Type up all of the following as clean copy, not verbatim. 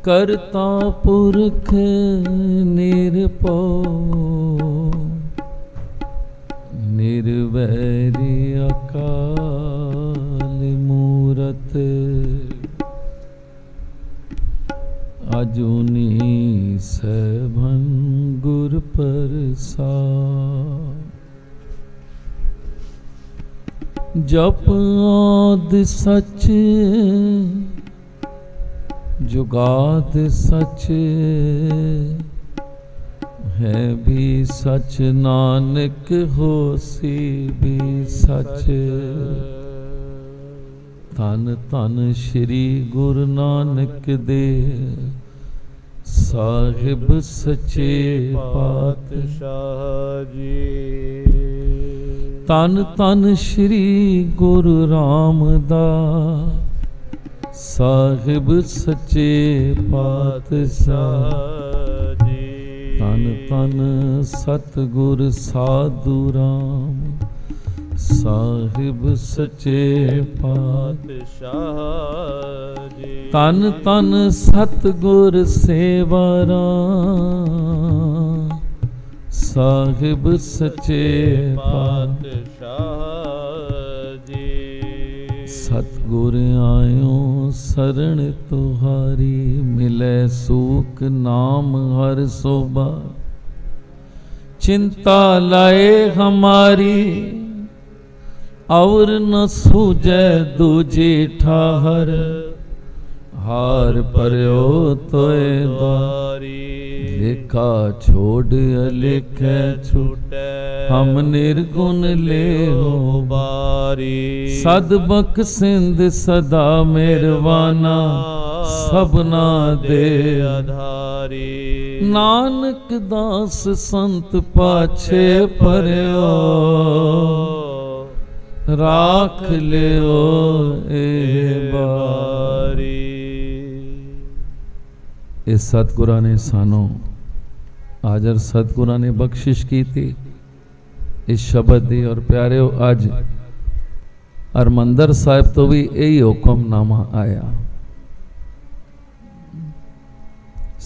करता पुरख निरभਉ निर्वैरी अकाल मूरत अजूनी सैभन गुर प्रसाद जप आद सच जुगाद सच है भी सच नानक होसी भी सच धन धन श्री गुरु नानक दे साहिब सच्चे पातशाह जी धन धन श्री गुरु रामदास साहिब सच्चे पातशाह जी धन धन सतगुर साधु राम साहिब सच्चे पातशाह जी धन धन सतगुर सेवारा साहिब सच्चे पातशाह जी सतगुर आयो शरण तुहारी मिले सूख नाम हर सोबा चिंता लाए हमारी और न सूझे दूजी ठाहर हार पर्यो तोए द्वारी लेखा छोड़ अलेखे छूटे हम निर्गुण ले हो बारी सदबक सिंध सदा मेरवाना सबना दे आधारी नानक दास संत पाछे पर्यो राख लियो ए बारी। इस सतगुरां ने सानों हाजर सतगुरां ने बख्शिश की थी इस शब्द दी और प्यारे अज हरमंदर साहिब तो भी यही हुक्मनामा आया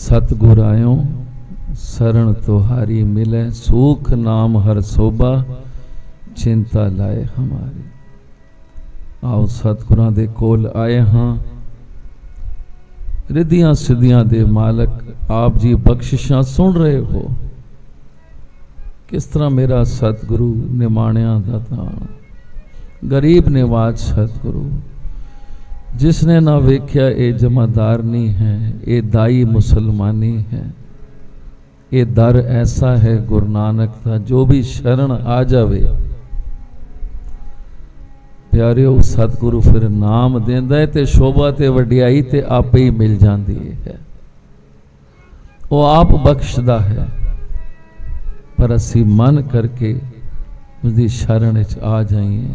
सतगुर आयो शरण तुहारी मिले सूख नाम हर सोबा चिंता लाए हमारी। आओ सतगुरां दे कोल आए हाँ रिधियां सिद्धियां दे मालक आप जी बख्शिशां सुन रहे हो किस तरह मेरा सतगुरु निमाणिया दा ताण गरीब निवाज सतगुरु जिसने ना वेख्या ये जमादार नहीं है ये दाई मुसलमानी है ये दर ऐसा है गुरु नानक का जो भी शरण आ जावे प्यारियो सतगुरु फिर नाम देंदा है ते शोभा ते वडियाई ते आपे ही मिल जाती है वो आप बख्शदा है पर असी मन करके उसकी शरण च आ जाइए।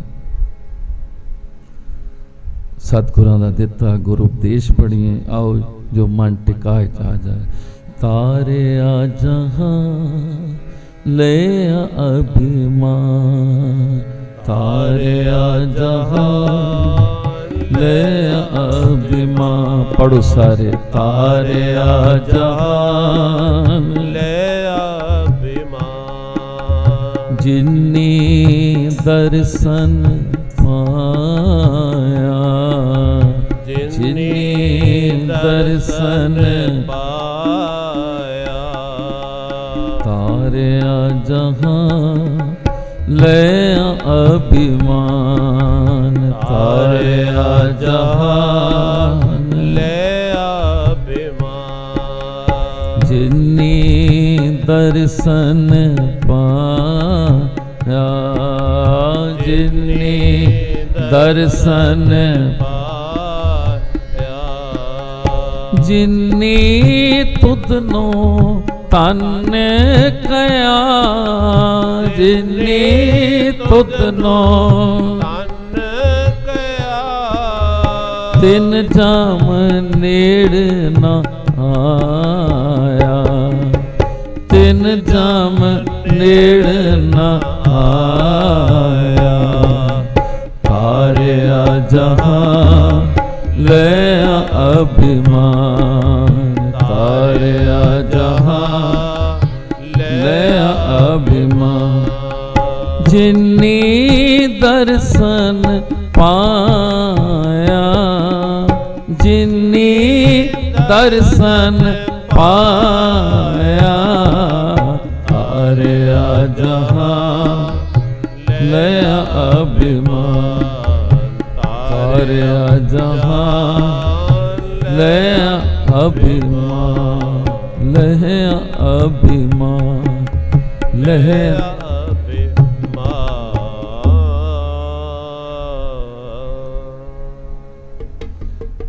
सतगुरां दा दिता गुरु उपदेश पढ़िए आओ जो मन टिकाए आ जाए। तारे आ जहां ले अभिमान तारे आ जहां ले अभिमान पढ़ो सारे तारे आ जहां ले अभिमान जिन्नी दर्शन पाया जिन्नी दर्शन पाया तारे आ जहां ले अभिमान तारे आ जहान ले अभिमान जिन्नी दर्शन पाया जिन्नी दर्शन पाया जिन्नी तुदनो तन कया जिन्नी तुदनो तन कया तिन जाम नेड़ न आया तिन जाम नेड़ न आया तारे आ जहां ले अभिमान तारिया जहां लया अभिमान। जिन्नी दर्शन पाया, जिन्नी दर्शन पाया, तारिया जहां लया अभिमान। तारिया जहां लया अभिमान, लया अभिमान, लया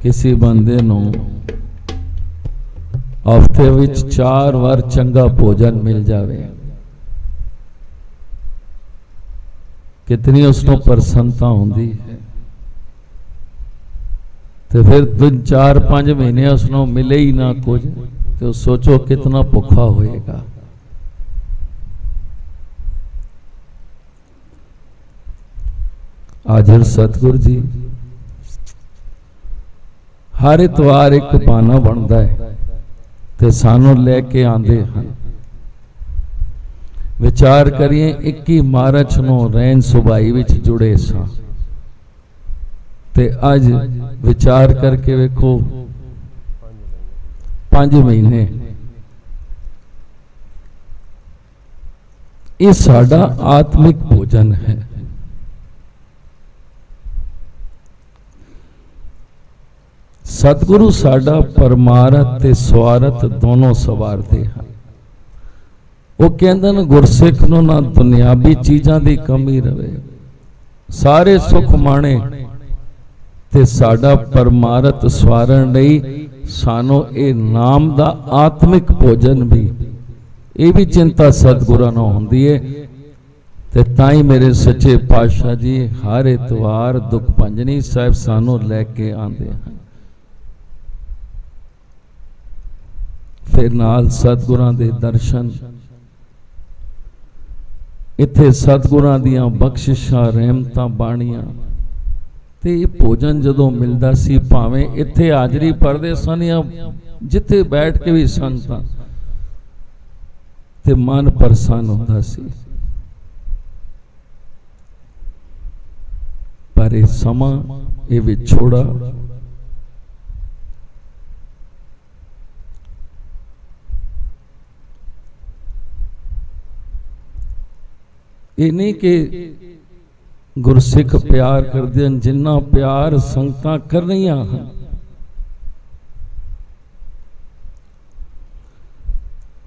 किसी बंदे नूं हफ्ते विच 4 बार चंगा भोजन मिल जावे, कितनी उसनों प्रसन्नता होंदी है। तो फिर 4-5 महीने उसनों मिले ही ना कुछ, तो सोचो कितना भुखा होएगा। हाजर सतगुरु जी हर इतवार एक बहाना बनता है ते सानू लेके आंदे हैं। विचार करिए 21 मार्च नूं रैन सुबाई विच जुड़े सां ते अज विचार करके वेखो 5 महीने। ये साडा आत्मिक भोजन है। सतगुरु साडा परमारथ ते स्वार्थ दोनों सवारते हैं। वो कहते हैं गुरसिख नूं ना दुनियावी चीज़ां दी कमी रहे, सारे सुख माणे ते साडा परमारथ स्वारण लई सानू ये नाम दा आत्मिक भोजन भी ये भी चिंता सतगुरां नाल हुंदी है। ते ताई मेरे सच्चे पातशाह जी हर इतवार दुख पंजनी साहिब सानू लैके आंदे हैं। फिर नाल सतगुरां दे दर्शन, इत्थे सतगुरां दियां बख्शिशां रहमतां बाणियां ते भोजन जदों मिलदा सी, भावें इत्थे हाजरी पढ़दे सन या जिथे बैठ के भी संतां ते मन प्रसन्न होंदा सी। पर ये समा ये विछोड़ा ये नहीं कि गुरसिख प्यार करते हैं, जिन्ना प्यार संगतां कर रही हैं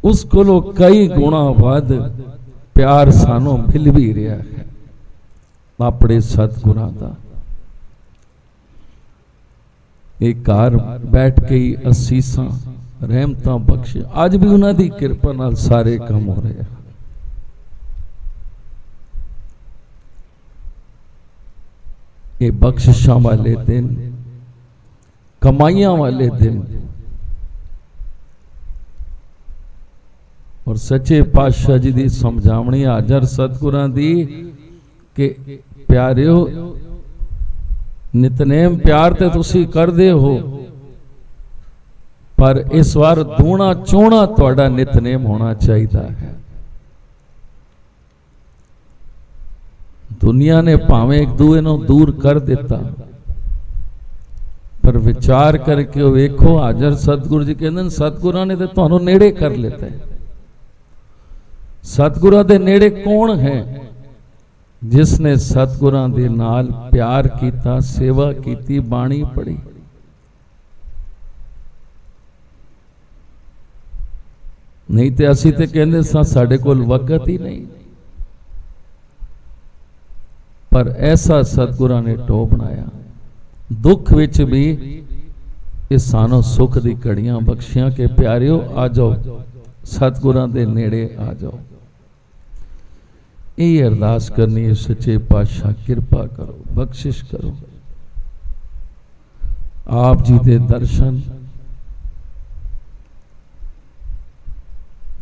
उसको कई गुणा वध प्यार सानू मिल भी रहा है अपने सतगुरां दा। एक घर बैठ के ही असीसां रहमतां बख्शे, अज भी उन्हां दी किरपा नाल सारे काम हो रहे हैं। ये बख्शिशां वाले दिन, कमाइयां वाले दिन, और सच्चे पातशाह जी दी समझावनी हाजर सतगुरां दी कि प्यारिओ नितनेम प्यार ते तुसी करदे हो, पर इस बार दूना चौना तुहाडा नितनेम होना चाहिए है। दुनिया ने भावें एक दूए नूं दूर कर दिता, पर विचार करके वेखो हाजर सतगुरु जी कहते सतगुरां ने तो तुहानूं नेड़े कर लेता है। सतगुरां दे नेड़े कौन है? जिसने सतगुरां दे नाल प्यार कीता, सेवा कीती, बाणी पढ़ी। नहीं तो असी तो कहते साडे कोल वक्त ही नहीं, पर ऐसा सतगुरां ने टो बनाया। दुख विच भी ये सानू सुख दी घड़ियां बख्शियां के प्यारिओ आ जाओ सतगुरां दे नेड़े आ जाओ। ये अरदास करनी है, सच्चे पातशाह कृपा करो, बख्शिश करो। आप जी दे दर्शन,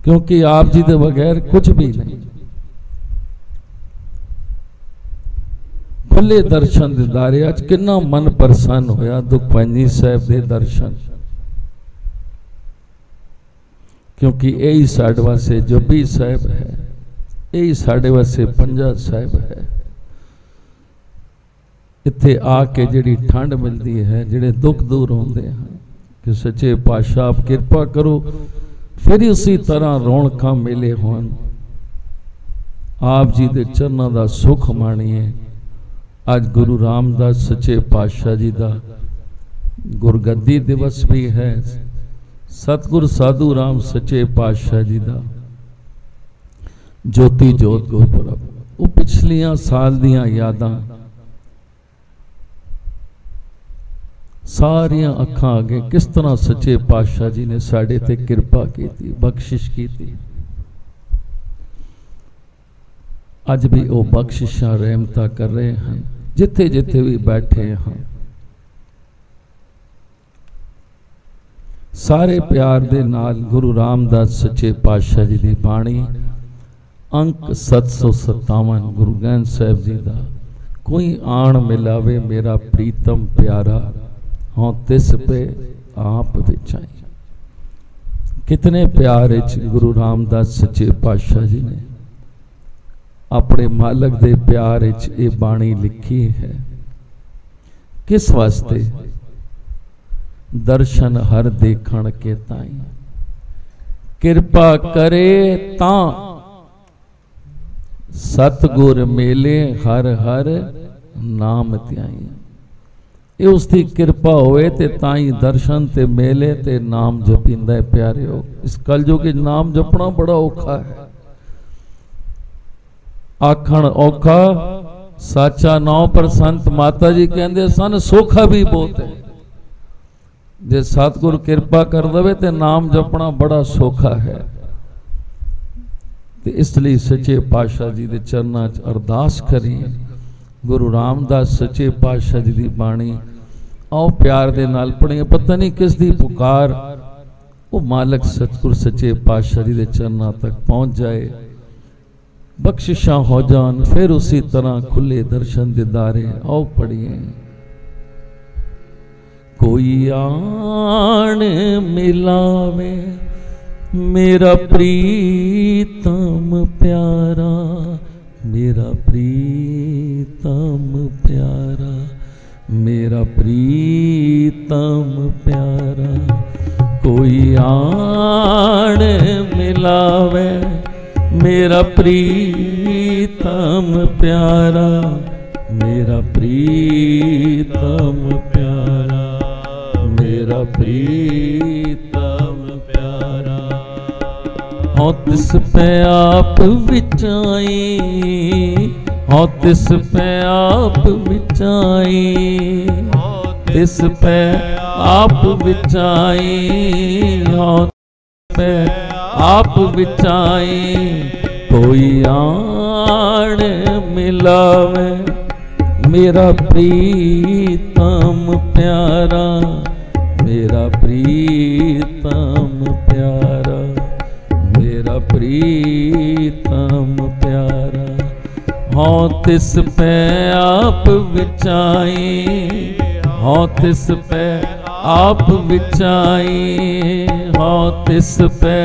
क्योंकि आप जी दे बगैर कुछ भी नहीं। खुले दर्शन दिदारे, अज कितना मन प्रसन्न होया दुख पंजी साहब दे दर्शन। क्योंकि यही साढ़े वास्ते जपी साहिब है, यही साढ़े वास्ते पंजा साहिब है। इत्थे आके जिहड़ी ठंड मिलती है, जिहड़े दुख दूर होंदे हैं कि सच्चे पातशाह आप कृपा करो, फिर उसी तरह रौनकां मेले होण, आप जी दे चरनां दा सुख माणीए। अज गुरु रामदास सच्चे पातशाह जी दा गुरगद्दी दिवस भी है, सतगुर साधु राम सच्चे पातशाह जी दा ज्योति जोत गुरपुरब। वो पिछलियां साल दियां यादां सारियां अखां अगे किस तरह सच्चे पातशाह जी ने साडे ते कृपा की, बख्शिश की। अज भी वो बख्शिशां रहमतां कर रहे हैं जिथे जिथे भी बैठे हैं। सारे प्यार दे नाल गुरु रामदास सच्चे पातशाह जी की बाणी अंक 757 गुरु ग्रंथ साहिब जी का। कोई आण मिलावे मेरा प्रीतम प्यारा, हाँ तिस पे आप विचाई। कितने प्यार गुरु रामदास सच्चे पातशाह जी ने अपने मालक दे प्यार ये बाणी लिखी है। किस वास्ते? दर्शन हर देखण के ताई, कृपा करे ता सतगुर मेले हर हर नाम त्याई। ये उसकी कृपा होए ते ताई दर्शन ते मेले ते नाम जपींदा है। प्यारे हो, इस कलयुग नाम जपना बड़ा औखा है। आखण औखा साचा 9% माता जी कहते सन सौखा भी बहुत है। जे सतगुर कृपा कर दे तो नाम जपना बड़ा सौखा है। तो इसलिए सच्चे पातशाह जी के चरणों च अरदास करिए। गुरु रामदास सच्चे पातशाह जी की बाणी आओ प्यार दे नाल पढ़िए। पता नहीं किस दी पुकार वो मालक सतगुर सच्चे पातशाह जी के चरणों तक पहुँच जाए, बख्शिशां हो जान, फिर उसी तरह खुले दर्शन दीदारे। आओ पढ़िए। कोई आण मिलावे मेरा प्रीतम प्यारा, मेरा प्रीतम प्यारा, मेरा प्रीतम प्यारा। कोई आण मिलावे मेरा प्रीतम प्यारा, मेरा प्रीतम प्यारा, मेरा प्रीतम प्यारा। हाँ तिस पे आप विचाई, हाँ तिस पे आप विचाई, तिस पे आप विचाई, हाँ पे आप विचाई। कोई आण मिलावे मेरा प्रीतम प्यारा, मेरा प्रीतम प्यारा, मेरा प्रीतम प्यारा। हाँ तिस पे आप विचाई, हाँ तिस पे आप विचाई, हाँ तिस पे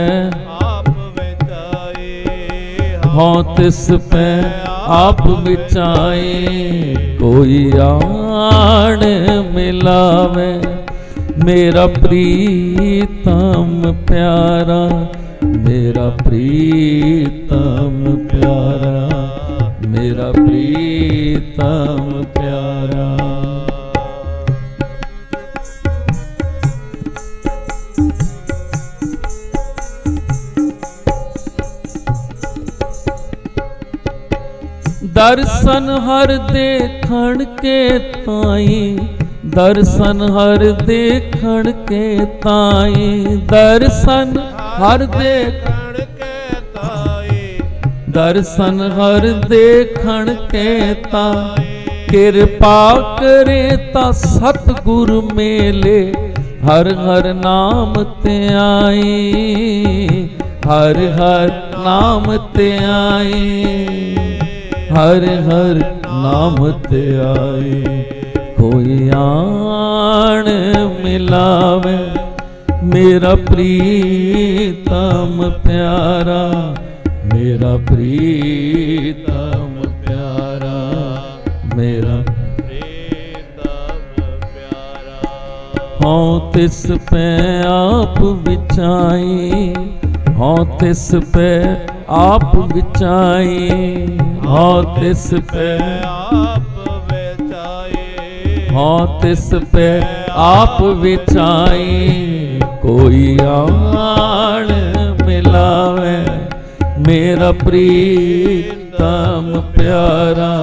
हाँ तिस पे आप विचाई। कोई आण मिलावे मेरा प्रीतम प्यारा, मेरा प्रीतम प्यारा, मेरा प्रीतम प्यारा। दर्शन हर देखण के ताई, दर्शन हर देखण के ताई, दर्शन हर देखण के ताई, दर्शन हर देखण के ताई। कृपा करे ता सतगुर मेले हर हर नाम ते आई, हर हर नाम ते आई, हर हर नाम ते आई। कोई आण मिलावे मेरा प्रीतम प्यारा, मेरा प्रीतम प्यारा, मेरा हाँ तिस पे आप विचाई, हाँ तिस पे आप विचाई, हाँ तिस पे आप विचाई, हाँ तिस पे आप विचाई। कोई आण मिलावे मेरा प्रीतम प्यारा,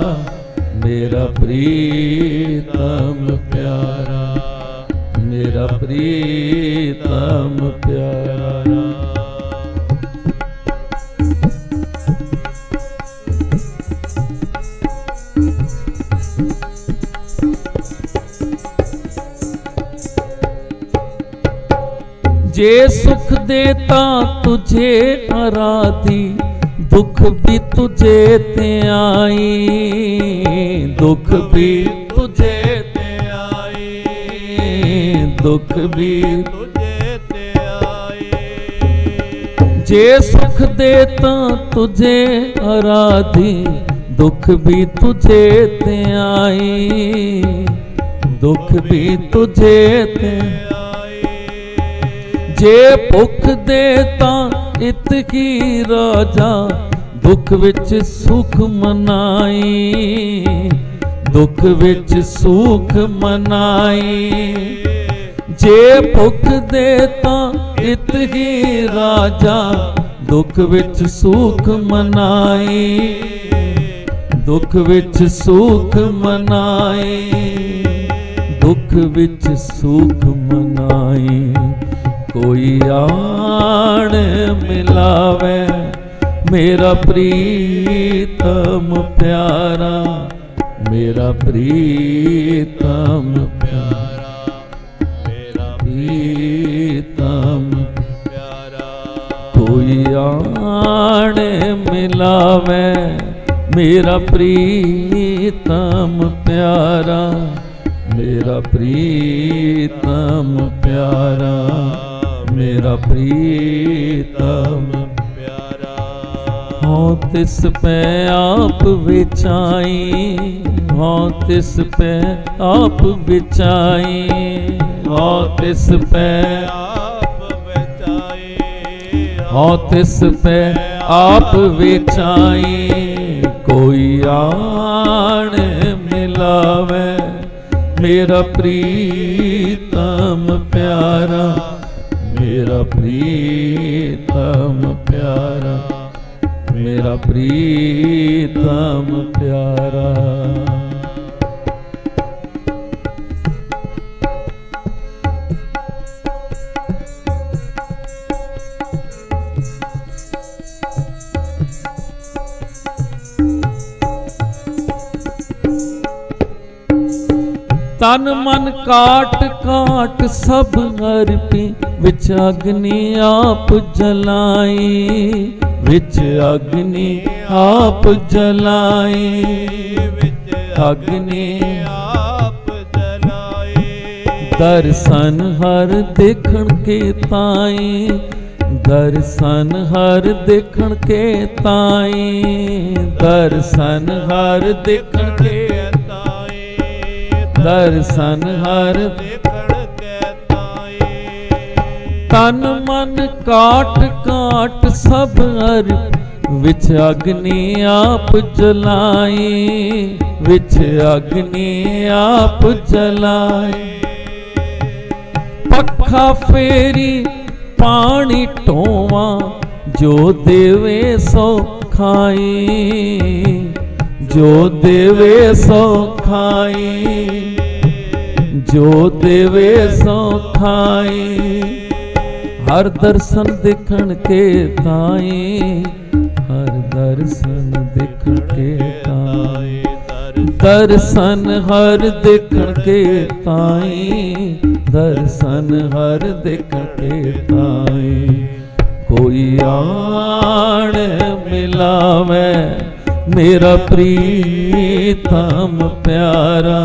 मेरा प्रीतम प्यारा, मेरा प्रीतम प्यारा। जे सुख देता तुझे आराधी, दुख भी तुझे ते आई, दुख भी तुझे ते आई, दुख भी तुझे ते आई। जे सुख देता तुझे आराधी, दुख भी तुझे ते आई, दुख भी तुझे ते जे भुख देता इत की राजा, दुख विच सुख मनाई, दुख विच सुख मनाई। जे भुख देता इत ही राजा, दुख विच सुख मनाई, दुख विच सुख मनाई, दुख विच सुख मनाई। कोई आण मिलावे मेरा प्रीतम प्यारा, मेरा प्रीतम प्यारा, मेरा प्रीतम प्यारा। कोई आण मिलावे मेरा प्रीतम प्यारा, मेरा प्रीतम प्यारा, मेरा प्रीतम प्यारा। हाँ तिस पे आप विचाई, हाँ तिस पे आप विचाई, हाँ तिस पे आप विचाई, हाँ तिस पे आप विचाई। कोई आण मिलावे मेरा प्रीतम प्यारा, मेरा प्रीतम प्यारा, मेरा प्रीतम प्यारा। तन मन काट काट सब अर्पी, विच अग्नि आप जलाई, विच अग्नि आप जलाई, विच अग्नि आप जलाई। दर्शन हर देखण के ताई, दर्शन हर देखण के ताई, दर्शन हर देखण के दर्शन हर देखण के ताई। तन मन काट काट सब अर्प, विच अग्नि आप जलाई, विच अग्नि आप जलाई। पखा फेरी पानी टोवा, जो देवे सो खाई, जो देवे सो खाई, जो देवे सो खाई। हर दर्शन देखण के ताई, हर दर्शन देखण के ताई, दर्शन हर देखण के ताई, दर्शन हर देखण के ताई। कोई आण मिलावे मेरा प्रीतम प्यारा,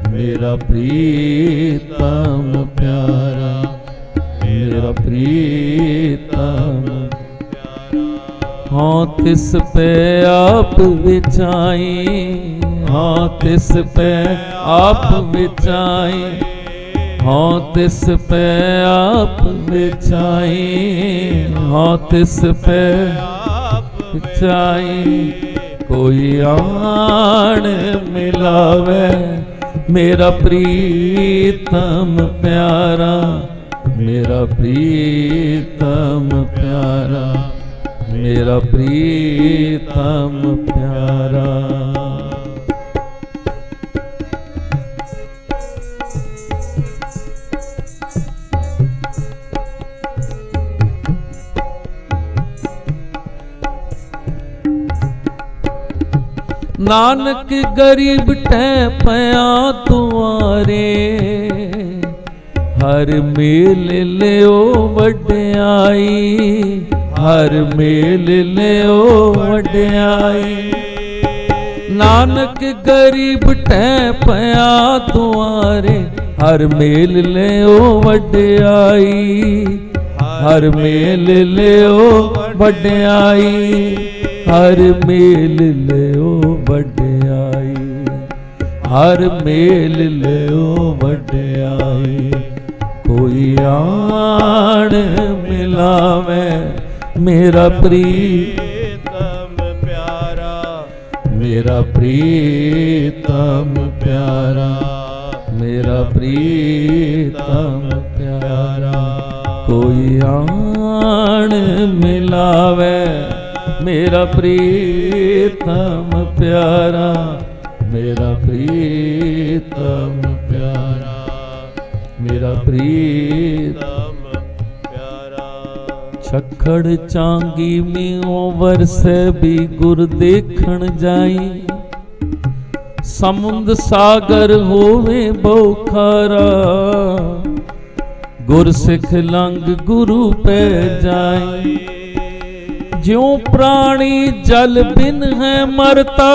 मेरा प्रीतम प्यारा, मेरा प्रीतम हाँ तिस पे आप विचाई, हाँ तिस पे आप विचाई, हाँ तिस पे आप विचाई, हाँ तिस पे विचाई। कोई आन मिलावे मेरा प्रीतम प्यारा, मेरा प्रीतम प्यारा, मेरा प्रीतम प्यारा। नानक गरीब टै पया तुआरे, हर मेल लियो वड्याई, हर मेल लियो वड्याई। नानक गरीब टै पया तुआरे, हर मेल लियो वड्याई, हर मेल लियो वड्याई, हर मेल लियो वड्याई, हर मेल लियो वड्याई। कोई आन मिलावे मेरा प्रीतम प्यारा, मेरा प्रीतम प्यारा, मेरा प्रीतम प्यारा। कोई आन मिलावे मेरा प्रीतम प्यारा, मेरा प्रीतम प्यारा, मेरा प्रीतम प्यारा। छखड़ चांगी मियों वरसे भी गुर देखण जाई, समुंद सागर होवे बौखारा, गुर सिख लंग गुरु पे जाई। ज्यों प्राणी जल बिन है मरता,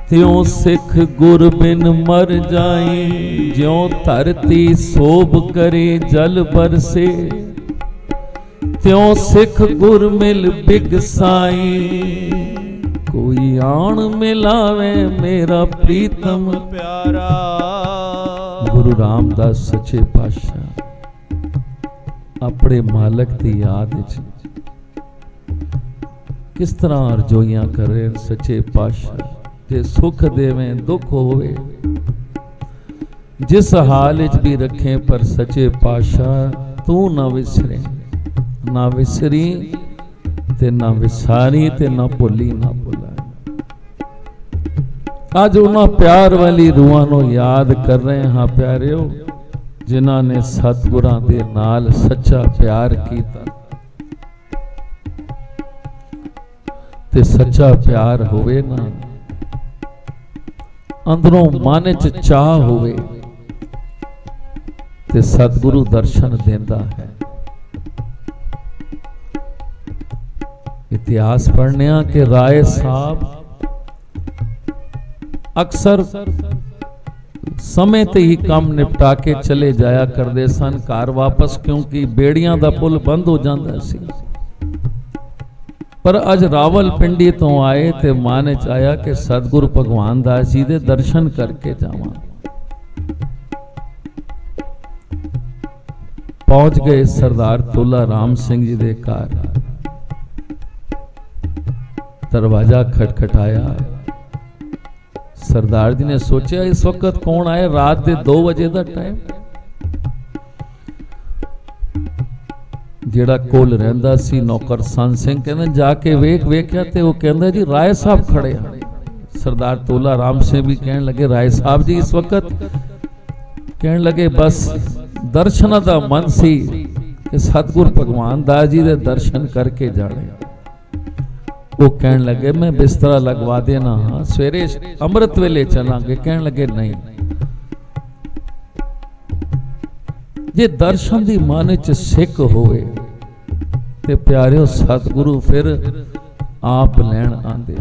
त्यों सिख गुर बिन मर जाई। ज्यों धरती सोभ करे जल बरसे, त्यों सिख गुर मिल बिगसाई। कोई आन मिलावे मेरा प्रीतम प्यारा। गुरु रामदास सच्चे पातशाह अपने मालक की याद किस तरह अरजोइयां करे। सच्चे पातशाह जे सुख देवें दुख होवे, जिस हाल भी रखें, पर सच्चे पातशाह तू ना विसरे, ना विसरी ते ना विसारी ते ना भुली ना भुलाई। आज उन्होंने प्यार वाली रूहां नूं याद कर रहे हाँ प्यारिओ, जिन्हां ने सतगुरां दे नाल सच्चा प्यार कीता। ते सच्चा प्यार होवे ना, अंदरों मन च चाह होवे, ते सतगुरु दर्शन देंदा है। इतिहास पढ़ने के राय साहब अक्सर समय ते ही काम निपटा के चले जाया करते सन घर वापस, क्योंकि बेड़ियां दा पुल बंद हो जाता सी। पर अज रावलपिंडी तो आए ते मन च आया कि सतगुरु भगवान दास जी दे दर्शन करके जावां। पहुंच गए सरदार तुला राम सिंह जी दे घर। दरवाजा खटखटाया। सरदार जी ने सोचा इस वक्त कौन आए, रात के 2 बजे का टाइम। जेड़ा कोल रहिंदा सी नौकर सन सिंह कहना जाके वेख्या ते वो कहंदा जी राय साहब खड़े हैं। सरदार तोला राम सिंह भी कहने लगे राय साहब जी इस वक्त, कहने लगे बस दर्शन का मन सी कि सतगुरु भगवान दास जी दे दर्शन करके जाने। वो कहने लगे मैं बिस्तरा लगवा देना, हाँ सवेरे अमृत वेले चलांगे। कहने लगे नहीं, जे दर्शन दी मन च सिक होवे ते प्यारिओ सतगुरु फिर आप लैण आंदे,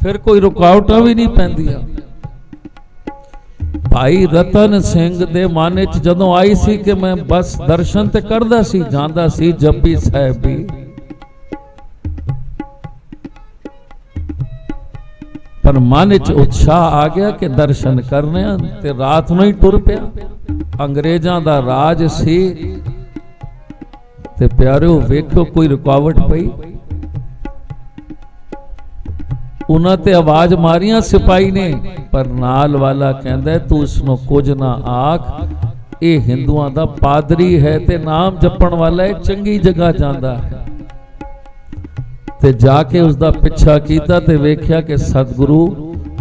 फिर कोई रुकावटां भी नहीं पैंदियां। भाई रतन सिंह दे मन च जदों आई सी कि मैं बस दर्शन ते करदा सी, जांदा सी जपी साहिब भी, पर मन च उत्साह आ गया कि दर्शन करने ते रात नूं ही टुर पिया। अंग्रेजां दा राज सी ते प्यारिओ वेखो कोई रुकावट पई, उन्हां ते आवाज मारियां सिपाही ने, पर नाल वाला कहंदा तू इसनों कुछ ना आख, ये हिंदुआं दा पादरी है ते नाम जपण वाला है, चंगी जगह जांदा है। ते जाके उसका पिछा किया ते वेख्या कि सतगुरु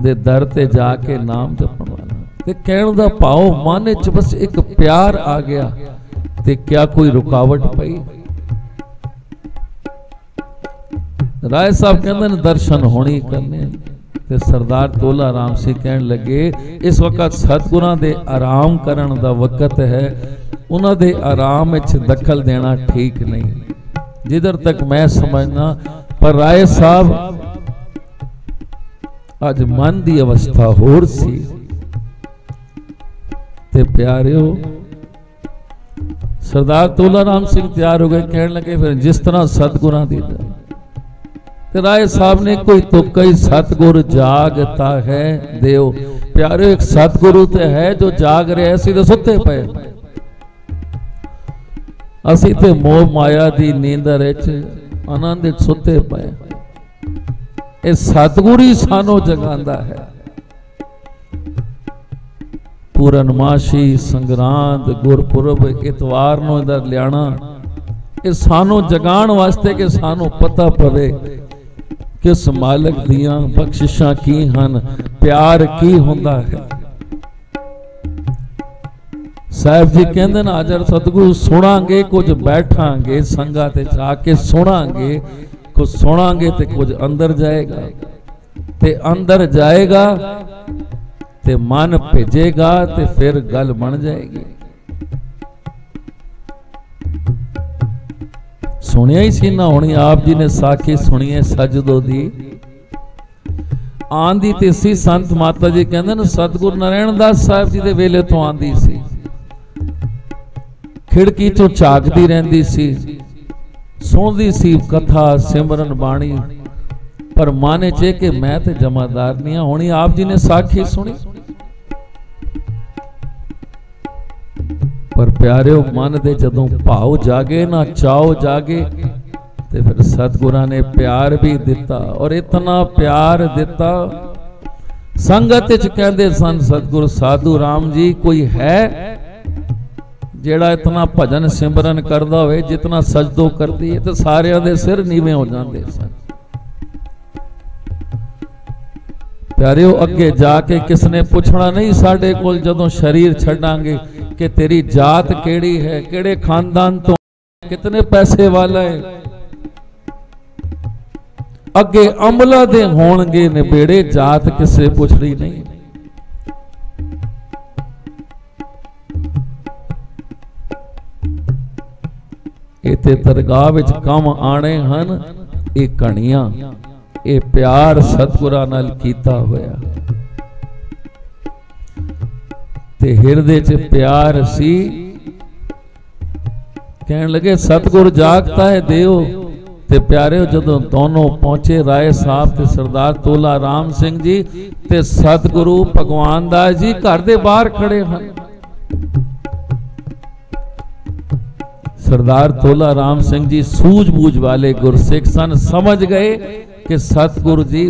दे दर ते जाके नाम जपण वाला, ते कहण दा भाव मन च बस एक प्यार आ गया, ते क्या कोई रुकावट पई। राय साहब कहते हैं दर्शन होने करने, ते सरदार तोला राम सिंह कहन लगे इस वक्त सतगुरां दे आराम करन दा वक्त है, उन्हां दे आराम विच दखल देना ठीक नहीं, जिधर तक मैं समझना। पर राय साहब अज मन की अवस्था होर सी, ते प्यारिओ सरदार तोला राम सिंह तैयार हो गए, कहने लगे फिर जिस तरह सतगुरां दी ते राय साहब ने कोई तुक्का ही सतगुर जागता है देव। प्यारे एक सतगुरु ते है जो जाग रहे, असीं ते सुते पे, असीं ते मोह माया दी नींदर विच आनंद सुते पे, ये सतगुरु ही सानू जगांदा है। पूरनमाशी संगरांद गुरपुरब इतवार नूं इधर लियाना, ये सानू जगाण वास्ते कि सानू पता पवे किस मालिक दियां बख्शिशां की हन, प्यार की हुंदा है। साहब जी कहते ना अजर सतगुरु सुनांगे कुछ, बैठांगे संगा ते जाके सुनांगे कुछ, सुनांगे ते कुछ अंदर जाएगा, ते अंदर जाएगा ते मन भेजेगा, ते फिर गल बन जाएगी। सुनिया ही सी ना होनी, आप जी ने साखी सुनी है सजदो दी आंदी ते सी। संत माता जी कहते ना सतगुरु नारायण दास साहब जी दे वेले तो आंदी सी, खिड़की चों झाकदी रहिंदी सी, सुनदी सी कथा सिमरन बाणी, पर मन च कि मैं ते जमादार नहीं हाँ। हुणी आप जी ने साखी सुनी, पर प्यारिओ मन दे जदों भाव जागे ना, चाओ जागे, ते फिर सतगुरां ने प्यार भी दिता, और इतना प्यार दिता संगत च कहंदे सन सतगुरु साधु राम जी कोई है जेड़ा इतना भजन सिमरन करदा होवे जितना सजदो करदी है, तो सारियां दे सिर नीवें हो जांदे सन। प्यारिओ अगे जाके किसने पूछना नहीं साडे कोल जदों शरीर छड्डांगे कि तेरी जात केड़ी है, केड़े खानदान तो, कितने पैसे वाला है। अगे अमला दे होणगे निबेड़े, जात किसे पुछड़ी नहीं। इत्थे दरगाह विच कम आने हन ये कहानियां, ये प्यार सतगुरां नाल कीता होया, ते हिरदे च प्यार सी। कहन लगे सतगुर जागता है देव, ते प्यारे जदों दोनों पहुंचे राय साहब ते सरदार तोला राम सिंह जी ते सतगुरु भगवान दास जी घर दे बाहर खड़े हैं। सरदार तोला राम सिंह जी सूझबूझ वाले गुरसिख सन, समझ गए कि सतगुरु जी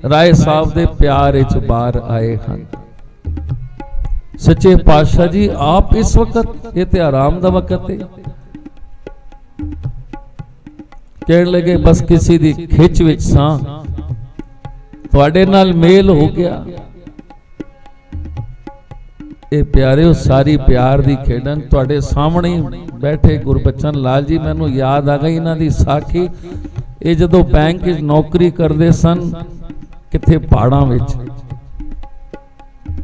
राय साहब दे प्यार विच बाहर आए हैं। सच्चे पातशाह जी आप इस वक्त ये ते आराम दा वक्त है। कहने लगे बस किसी दी खिच विच सां, तुहाडे नाल मेल हो गया। ये प्यारे सारी प्यार दी खेडन तुहाडे सामने बैठे गुरबचन लाल जी, मैनू याद आ गई इन्हां दी साखी। ये जदों बैंक विच नौकरी करदे सन किथे पहाड़ां विच,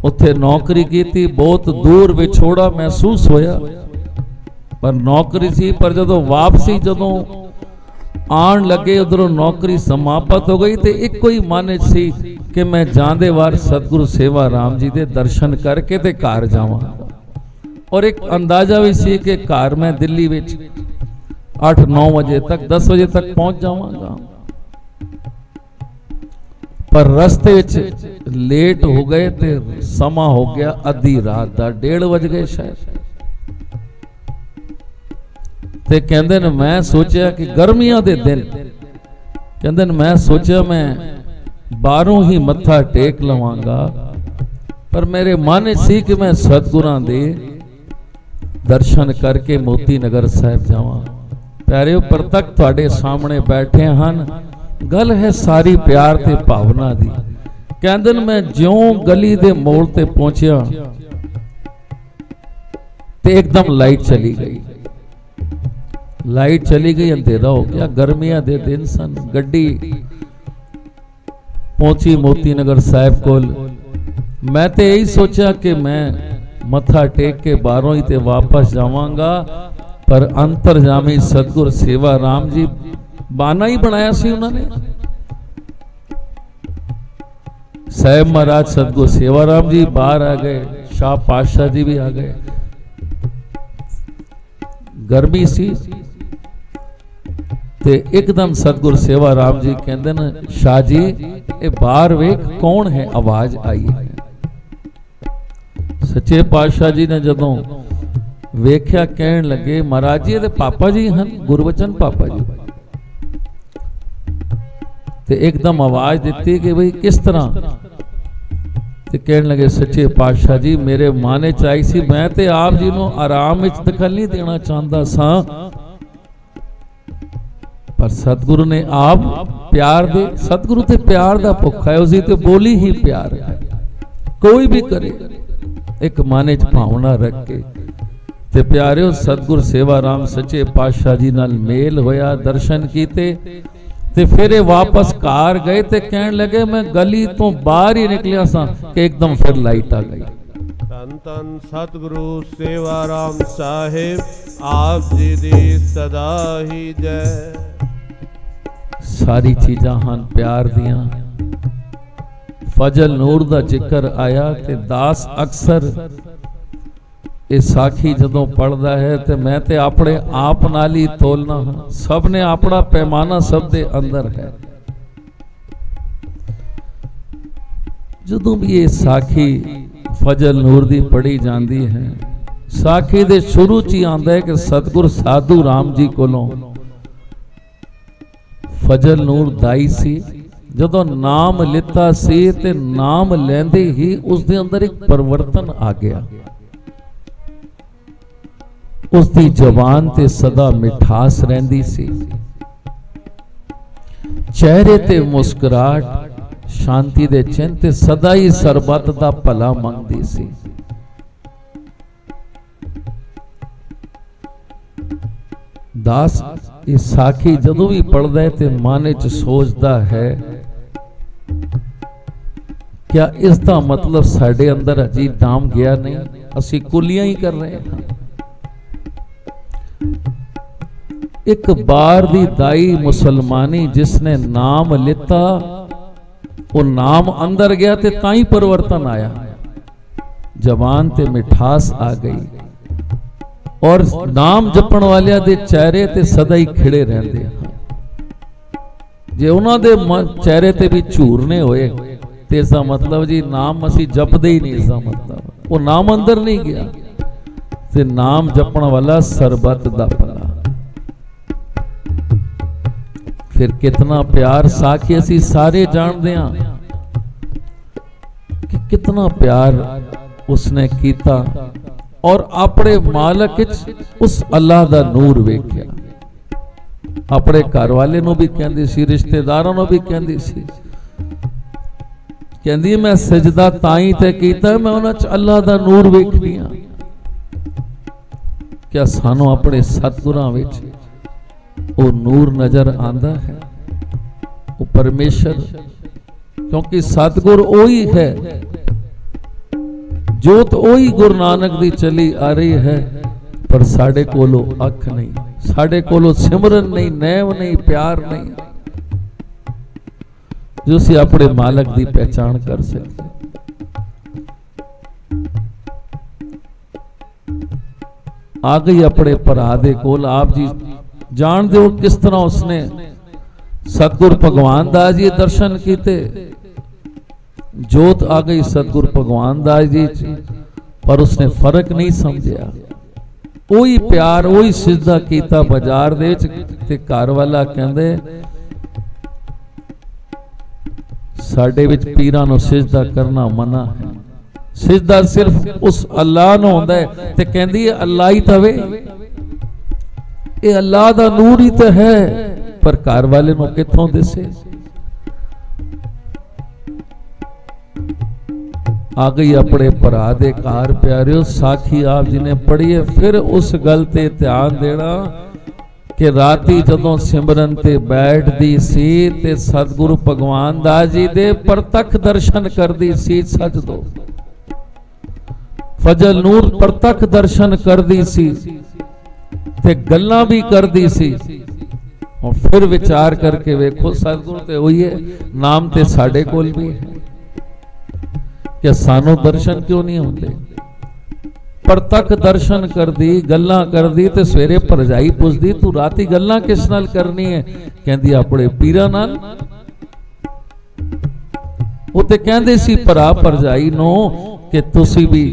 उत्थे नौकरी की, बहुत दूर विछोड़ा महसूस होया, पर नौकरी सी। पर जदों वापसी जदों आन लगे उधरों नौकरी समाप्त हो गई, तो एक ही मन सी कि मैं जांदे वार सतगुरु सेवा राम जी के दर्शन करके ते घर जावांगा। और एक अंदाजा भी सी कि घर मैं दिल्ली विच 8-9 बजे तक 10 बजे तक पहुंच जावांगा। पर रस्ते विच लेट हो गए ते समा हो गया अद्धी रात दा, 1:30 बज गए शायद। ते कहंदे ने मैं सोचा कि गर्मियां दे दिन, कहंदे ने मैं सोचा मैं बाहरों ही मत्था टेक लवांगा, पर मेरे मन सी कि मैं सतगुरां दे दर्शन करके मोती नगर साहिब जावां। प्यारे प्रतक तुहाडे सामने बैठे हन, गल है सारी प्यार ते भावना दी। कहंदे ने मैं ज्यों गली दे मोड़ ते पहुंचिया ते एकदम लाइट चली गई। लाइट चली गई, अंधेरा हो गया। गर्मियां दे दिन सन। गड्डी पहुंची मोती नगर साहिब कोल। मैं तो यही सोचा कि मैं मत्था टेक के बाहरों ही ते वापस जावांगा, पर अंतरजामी सतगुर सेवा राम जी बाना ही बनाया सी उन्होंने। साहिब महाराज सतगुर सेवा राम जी बाहर आ गए, शाह पातशाह जी भी आ गए। गर्मी सी ते एकदम सतगुर सेवा राम जी कहते न, शाह जी ये बाहर वेख कौन है, आवाज आई है। सच्चे पातशाह जी ने जदों वेख्या कहन लगे, महाराज जी ये पापा जी हैं, गुरबचन पापा जी। ते एकदम आवाज दी कि भाई किस तरह। ते कहन लगे, सच्चे पातशाह जी मेरे माने चाही सी, मैं ते आप जी नूं आराम विच दखल नहीं देना चाहता सा, पर सतगुरु ने आप प्यार दे, सतगुरु ते प्यार दा भुखा है, उसी ते बोली ही प्यार है। कोई भी करे एक माने च भावना रख के। ते प्यारिओ सतगुर सेवा राम सच्चे पातशाह जी नाल मेल होया, दर्शन कीते ते फिर वापस घर गए। ते कहन लगे मैं गली तो बाहर ही निकलिया सा कि एकदम फिर लाइट आ गई। धन धन सतगुरु सेवा राम साहिब, आप जी दी सदा ही जय। सारी चीज़ां हन प्यार दियां। फजल नूर दा जिक्र आया ते दास अक्सर ये साखी जदों पढ़दा है तो मैं ते अपने आप नाल ही तोलना हाँ। सब ने अपना पैमाना सब दे अंदर है। जदों भी ये साखी फजल नूर दी पढ़ी जाती है, साखी दे शुरू च ही आंदा है कि सतगुर साधु राम जी कोलों फजल नूर दाई सी, जदों नाम लिता सी ते नाम लेंदे ही उसके अंदर एक परिवर्तन आ गया। उसकी जबान ते सदा मिठास रहिंदी सी, चेहरे ते मुस्कुराहट, शांति दे चिन्ह ते सदा ही सरबत दा भला मंगदी सी। दास ये साखी जदों भी पढ़दा है ते मन च सोचदा है क्या इसका मतलब साडे अंदर अजी डाम गया नहीं, असी कुलियां ही कर रहे हैं। एक बार दी दाई मुसलमानी जिसने नाम लिता, वो नाम अंदर गया ते ताई परिवर्तन आया, जबान ते मिठास आ गई और नाम जपण वालिया दे चेहरे ते सदा ही खिड़े रहंदे हैं। जे उन्हां दे चेहरे ते भी झूरने होए ते इसका मतलब जी नाम असी जपदे ही नहीं, इसका मतलब वो नाम अंदर नहीं गया। ते नाम जपण वाला सरबत दा भला। फिर कितना प्यार साखी असी सारे जानते हैं कि कितना प्यार उसने कीता और अपने मालक उस अल्लाह दा नूर वेख्या। अपने घर वाले नूं भी कहंदी सी, रिश्तेदारों नूं भी कहंदी सी, कहंदी मैं सजदा ताई ते कीता मैं उन्हां च अल्लाह दा नूर वेखनी आ। क्या सानू अपने सतगुरां विच वो नूर नजर आंदा है, वो परमेश्वर? क्योंकि सतगुर ओही है, जोत ओही गुरु नानक दी चली आ रही है, पर साडे कोलो अख नहीं, साडे कोलो सिमरन नहीं, नैव नहीं, प्यार नहीं। जो असीं अपने मालक की पहचान कर सके। आ गई अपने भरा दे कोल। आप जी जानते हो किस तरह उसने सतगुरु भगवान दास जी दर्शन किए। जोत आ गई सतगुरु भगवान दास जी, पर उसने फर्क नहीं समझा। वही प्यार वही सिजदा किया बाजार दे ते घर वाला कहंदे साडे विच पीरां नूं सिजदा करना मना है। सिजदा सिर्फ उस अल्लाह नूं हुंदा है ते कहंदी है अल्लाह ही तवे, ये अल्लाह दा नूर ही तो है, पर घर वाले नूं कित्थों दिसे। आ गई अपने भरा दे घर। प्यारिओ साखी आप जी ने पढ़ी है। फिर उस गल ते ध्यान देना कि राती जदों सिमरन ते बैठदी सी ते सतगुरु भगवान दास जी दे प्रतख दर्शन करदी सी। सच दो फजल नूर प्रतख दर्शन करदी सी ते गल्लां भी करदी सी। और फिर विचार करके वेखो सतगुरु ते होई है, नाम ते साडे कोल भी है, कि सानू दर्शन क्यों नहीं होंदे। प्रतख दर्शन करदी गल्लां करदी ते सवेरे भरजाई पुछदी तू राती गल्लां किस नाल करनी है। कहंदी अपने पीरां नाल। वो ते कहंदे सी भरा भरजाई नूं कि तुसी भी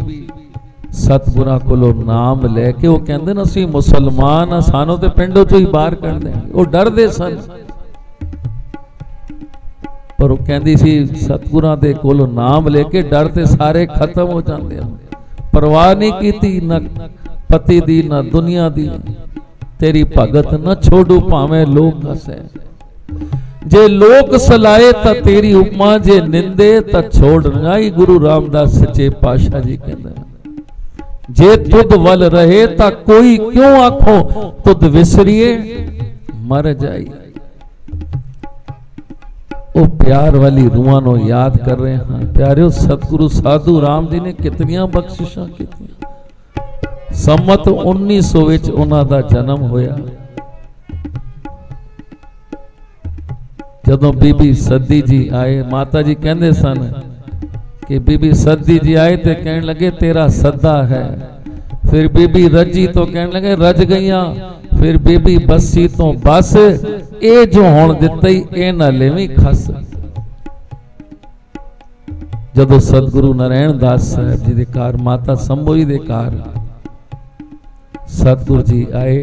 सतगुरां कोलों नाम लैके, वो कहंदे न असीं मुसलमान आ, सानू ते पिंडों चों ही बाहर कढ देंगे। वो डरदे सन, पर वो कहंदी सी सतगुरां दे कोलों नाम लेके डर ते सारे खत्म हो जाते हैं। परवाह नहीं कीती न पति दी न दुनिया दी, तेरी भगत न छोड़ू भावें लोग हसे। जे लोक सलाए ता तेरी उपमा, जे निंदे ता छोड़ नगाई। गुरु रामदास सच्चे पातशाह जी कहते हैं जे तुद वल रहे ता कोई क्यों आखो तुद विसरिए मर जाई। वो प्यार वाली रूहां नूं याद कर रहे हैं। प्यारिओ सतगुरु साधु राम जी ने कितनियां बख्शिशां कीतियां। सम्मत 1900 विच उन्हां दा जन्म होया। जदों बीबी सदी जी आए, माता जी कहंदे सन कि बीबी सदी जी आए तो कहने लगे तेरा सदा है। फिर बीबी रजी तो कहने लगे रज गईयां। फिर बीबी बसी तो बस, ए जो होण दिता ही ए ना लेवी खस। जदों सतगुरु नारायण दास साहब जी दे घर, माता संभोई दे घर सतगुरु जी आए,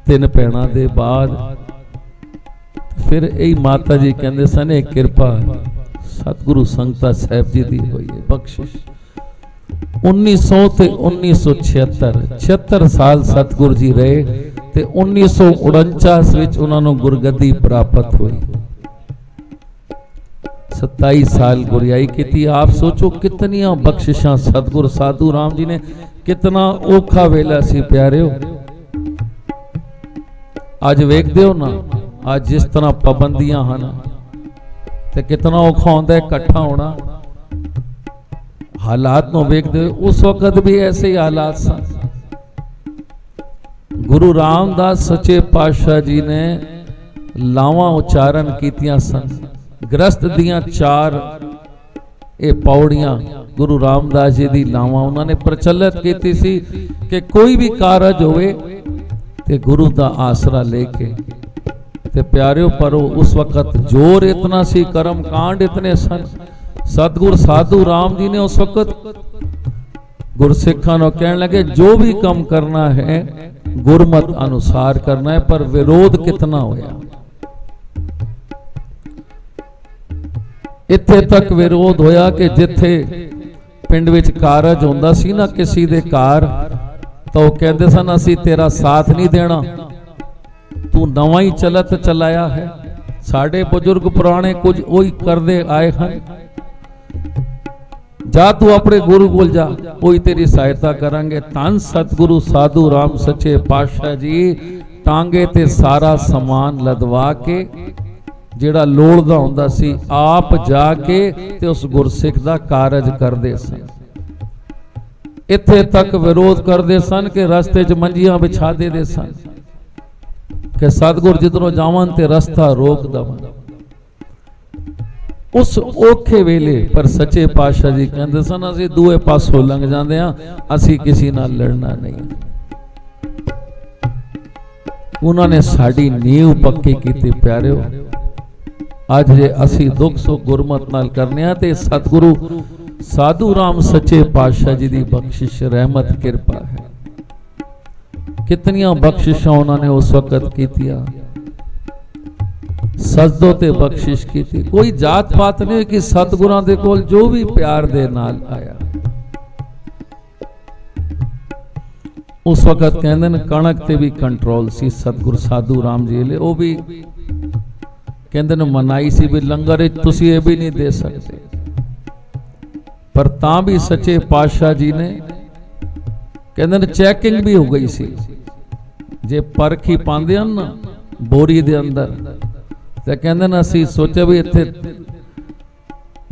3 भैणां दे बाद फिर यही माता जी कहंदे सन ये कृपा सतगुरु संगता साहब जी दी होई है बख्शिश। 1900 ते 1976 76 साल सतगुरु जी रहे ते 1949 विच उन्हां नूं गुरगद्दी प्राप्त हुई। 27 साल गुरियाई की। आप सोचो कितनियां बख्शिशां सतगुरु साधु राम जी ने, कितना औखा वेला सी प्यारिओ। अज वेखदे हो ना, आज जिस तरह पाबंदियां हैं ते कितना औखा होंदा है इकट्ठा होना। हालात नूं वेखदे उस वक्त भी ऐसे ही हालात सन। गुरु रामदास सच्चे पातशाह जी ने लावां उच्चारण कीतियां सन। ग्रस्त दियां 4 ये पौड़ियां गुरु रामदास जी दी लावां उन्होंने प्रचलित की सी कि कोई भी कारज होवे ते गुरु दा आसरा लेके ते प्यारिओ। पर उस वक्त जोर इतना सी, कर्म कांड इतने सन। सतगुरु साधु राम जी ने उस वक्त गुरसिखां नूं कहण लगे जो भी काम करना है गुरमत अनुसार करना है। पर विरोध कितना होया, इत्थे तक विरोध होया कि जिथे पिंड विच कारज हुंदा सी ना किसी दे घर, तो कहते सन असीं तेरा साथ नहीं देना, तू नवा ही चलत चलाया है। साडे बुजुर्ग पुराने कुछ वही करते आए हैं। जा तू अपने गुरु कोल जा, वही तेरी सहायता करांगे। धन सतगुरु साधु राम सच्चे पातशाह जी टांगे ते सारा समान लदवा के जिहड़ा लोड़दा हुंदा सी आप जाके ते उस गुरसिख दा कारज करदे सन। इत्थे तक विरोध करदे सन कि रस्ते च मंजियां बिछा दे सन कि सतगुर जिधरों जावन ते रस्ता रोक दवन। उस औखे वेले पर सच्चे पातशाह जी कहते सन असीं दूए पासों लंघ जाते हैं, असीं किसी नाल लड़ना नहीं। उन्होंने साड़ी नींव पक्की की। प्यारिओ अज जे असीं दुख सुख गुरमत नाल करने आ ते सतगुरु साधु राम सच्चे पातशाह जी की बख्शिश रहमत कृपा है। कितनियां बख्शिशां उन्होंने उस वक्त कीतियां, सजदों ते बख्शिश की थी। कोई जात पात नहीं कि सतगुरां दे कोल जो भी प्यार दे नाल आया। उस वक्त कहते हैं कणक ते भी कंट्रोल सी सतगुरु साधु राम जी ले, वो भी कहते हैं मनाई सी भी लंगर तुसी ये भी नहीं दे सकते, पर तां भी सच्चे पातशाह जी ने कहते चैकिंग भी हो गई सी। जे परखी पांदे हन ना बोरी दे अंदर ते कहते ना असीं सोचा भी इत्थे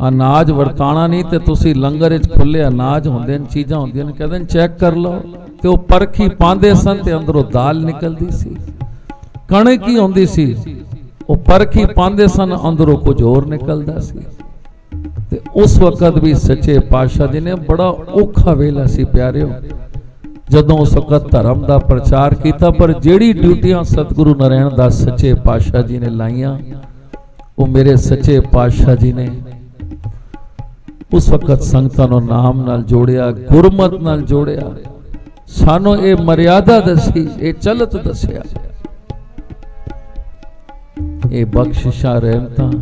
अनाज वरताना नहीं ते तुसी लंगर विच खुले अनाज होंदे ने चीज़ां होंदियां ने, कहते चैक कर लो। ते वो परखी पांदे सन ते अंदरों दाल निकलदी सी, कणक ही होंदी सी। वो परखी पांदे सन अंदरों कुछ होर निकलदा सी। ते उस वक्त भी सच्चे पातशाह जी ने बड़ा औखा वेला सी प्यारिओ, जदों उस वक्त धर्म का प्रचार किया। पर जिहड़ी ड्यूटियां सतगुरु नारायण दास सच्चे पातशाह जी ने लाइया, वो मेरे सच्चे पातशाह जी ने उस वक्त संगतां नूं नाम नाल जोड़िया, गुरमत नाल जोड़िया, सानू ये मर्यादा दसी, ये चलत दसिया। ये बख्शिशा रहमतां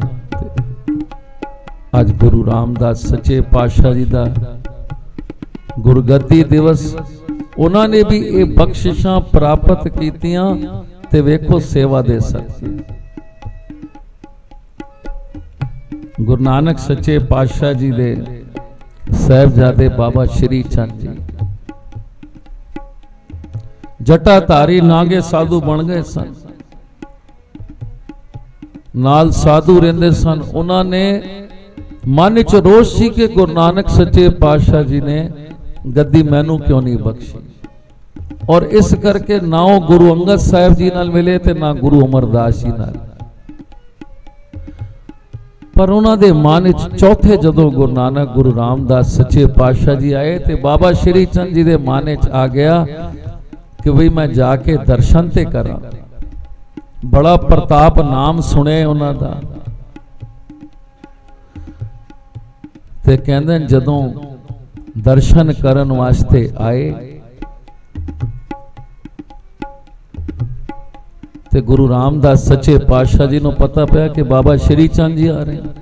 अज गुरु रामदास सच्चे पातशाह जी का गुरगद्दी दिवस, उन्होंने भी ये बख्शिशां प्राप्त कीतियां ते वेखो सेवा दे सकते। गुरु नानक सच्चे पातशाह जी दे साहिबजादे बाबा श्री चंद जी जटाधारी नागे साधु बन गए सन, नाल साधु रहंदे सन। उन्होंने मन च रोष सी कि गुरु नानक सच्चे पातशाह जी ने गद्दी मैनू क्यों नहीं बख्शी, और इस करके ना गुरु अंगद साहिब जी नाल मिले ते ना गुरु अमरदास जी नाल। पर उन्होंने मन चौथे जदों गुरु नानक गुरु रामदास सच्चे पातशाह जी आए तो बाबा श्री चंद जी के मन आ गया कि भाई मैं जाके दर्शन ते करा। बड़ा प्रताप नाम सुने उन्हों का, ते कहंदे जदों दर्शन करन वास्ते आए ते गुरु रामदास सच्चे पातशाह जी को पता पाया कि बाबा श्री चंद जी आ रहे हैं।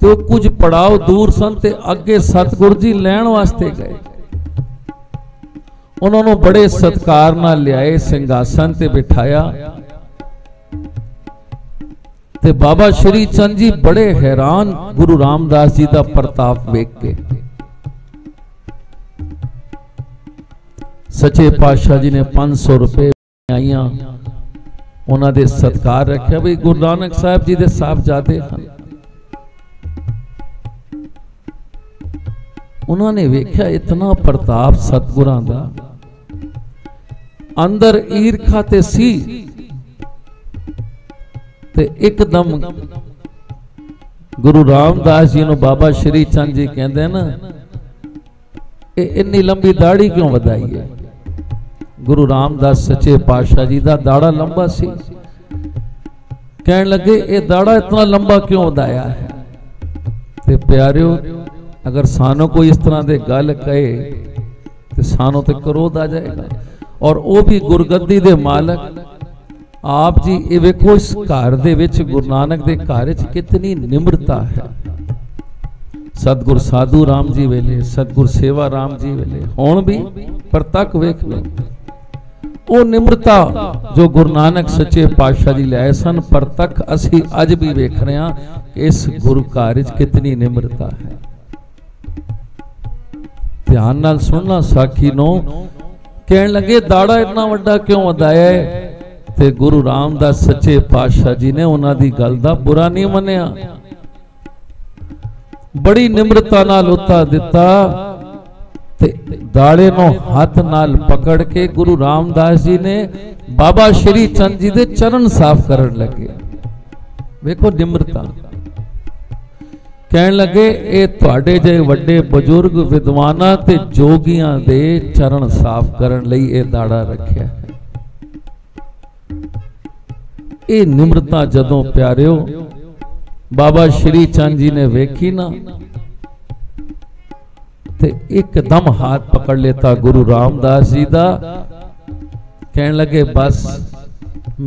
तो कुछ पड़ाव दूर सन ते अगे सतगुरु जी लैण वास्ते गए। उन्होंने बड़े सत्कार नाल लियाए, सिंघासन ते बिठाया। ते बाबा श्री चंद जी बड़े हैरान गुरु रामदास जी का प्रताप वेख के। सच्चे पातशाह जी ने 500 रुपए आईया उन्होंने सत्कार रखा भी गुरु नानक साहब जी के साहबजादे हैं। उन्होंने वेख्या इतना प्रताप सतगुरां दा, अंदर ईरखा ते सी ते एकदम गुरु रामदास जी नु बाबा श्री चंद जी कहते ना इन्नी लंबी दाढ़ी क्यों वधाई है। गुरु रामदास सच्चे पातशाह जी का दाड़ा लंबा सी, कहने लगे ये दाड़ा इतना लंबा क्यों वधाया है। ते प्यारिओ अगर सानों कोई इस तरह के गल कहे तो सानों ते क्रोध आ जाएगा। और वो भी गुरगद्दी दे मालक आप जी। ये वेखो इस घर दे विच गुरु नानक दे घर विच कितनी निम्रता है। सतगुर साधु राम जी वेले, सतगुर सेवा राम जी वेले हुण भी परतक वेख लो वो निम्रता जो गुरु नानक सच्चे पातशाह जी लाए सन, परतक असी अज भी वेख रहे हैं कि इस गुरु घर विच कितनी निम्रता है। ध्यान नाल सुनना साखी नो। कहने लगे दाड़ा इतना वड्डा क्यों वधाया है। ते गुरु रामदास सच्चे पातशाह जी ने उन्हां दी गल दा बुरा नहीं मनिया, बड़ी निम्रता नाल उत्तर दिता ते दाड़े नो हाथ नाल पकड़ के गुरु रामदास जी ने बाबा श्री चंद जी दे चरण साफ करन लगे। देखो निम्रता। कहन लगे ये तुहाडे जे वड्डे बजुर्ग विद्वानां ते जोगियां दे चरण साफ करन लई ये दाड़ा रखिया है। ये निम्रता जदों प्यारिओ बाबा श्री चंद जी ने वेखी ना ते एकदम हाथ पकड़ लेता गुरु रामदास जी दा। कहन लगे बस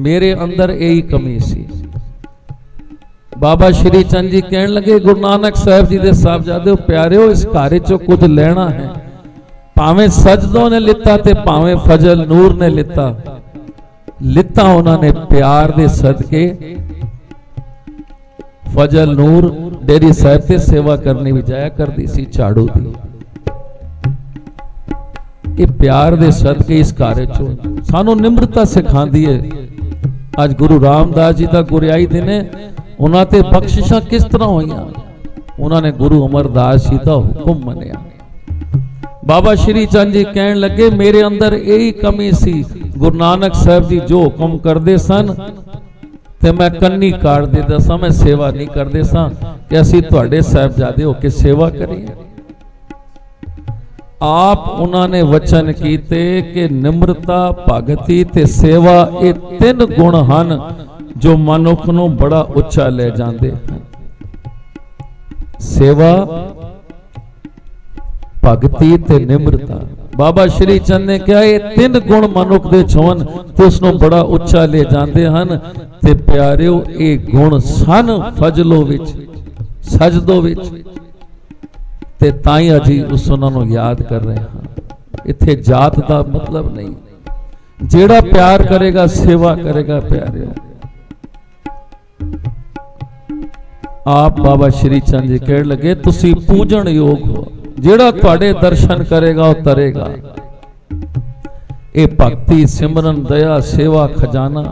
मेरे अंदर यही कमी सी। बाबा श्री चंद जी कहन लगे गुरु नानक साहब जी दे साहबजादे प्यारिओ इस घर चो कुछ लेना है, भावें सजदों ने लिता ते भावें फजल नूर ने लिता उन्होंने प्यार दे सदके। फजल नूर डेरी साहब से सेवा करने भी जाया करती सी झाड़ू दी। ये प्यार दे सदके इस कार्य चो सानू निम्रता सिखांदी है। आज गुरु रामदास जी का गुरियाई दिन है, उन्हां ते बख्शिशां किस तरह होईयां। उन्होंने गुरु अमरदास जी का हुक्म मनिया। बाबा श्री चंद जी कहन लगे मेरे अंदर यही कमी सी। गुरु नानक साहब जी जो हुक्म करते सन ते मैं कन्नी काट देता सा, मैं सेवा नहीं करते सा कि असीं तुहाडे साहिबजादे होके सेवा करिए। आप उन्होंने वचन कीते कि निम्रता भगती ते सेवा ये तीन गुण हन जो मनुख नूं बड़ा उच्चा ले जाते हैं। सेवा भगती ते निम्रता। बाबा श्री चंद ने कहा ये तीन गुण मनुख दे होण ते उसनूं बड़ा उच्चा ले जाते हैं। ते प्यारिओ ये गुण सन फजलो विच सजदो विच ते ताई अजी उस उन्होंने याद कर रहे हैं। इत्थे जात का मतलब नहीं। जेड़ा प्यार करेगा सेवा करेगा प्यारिओ। आप बाबा श्री चंद जी कह लगे तुसी पूजन योग हो, जेड़ा तुहाडे दर्शन करेगा वो तरेगा। ये भक्ति सिमरन दया सेवा खजाना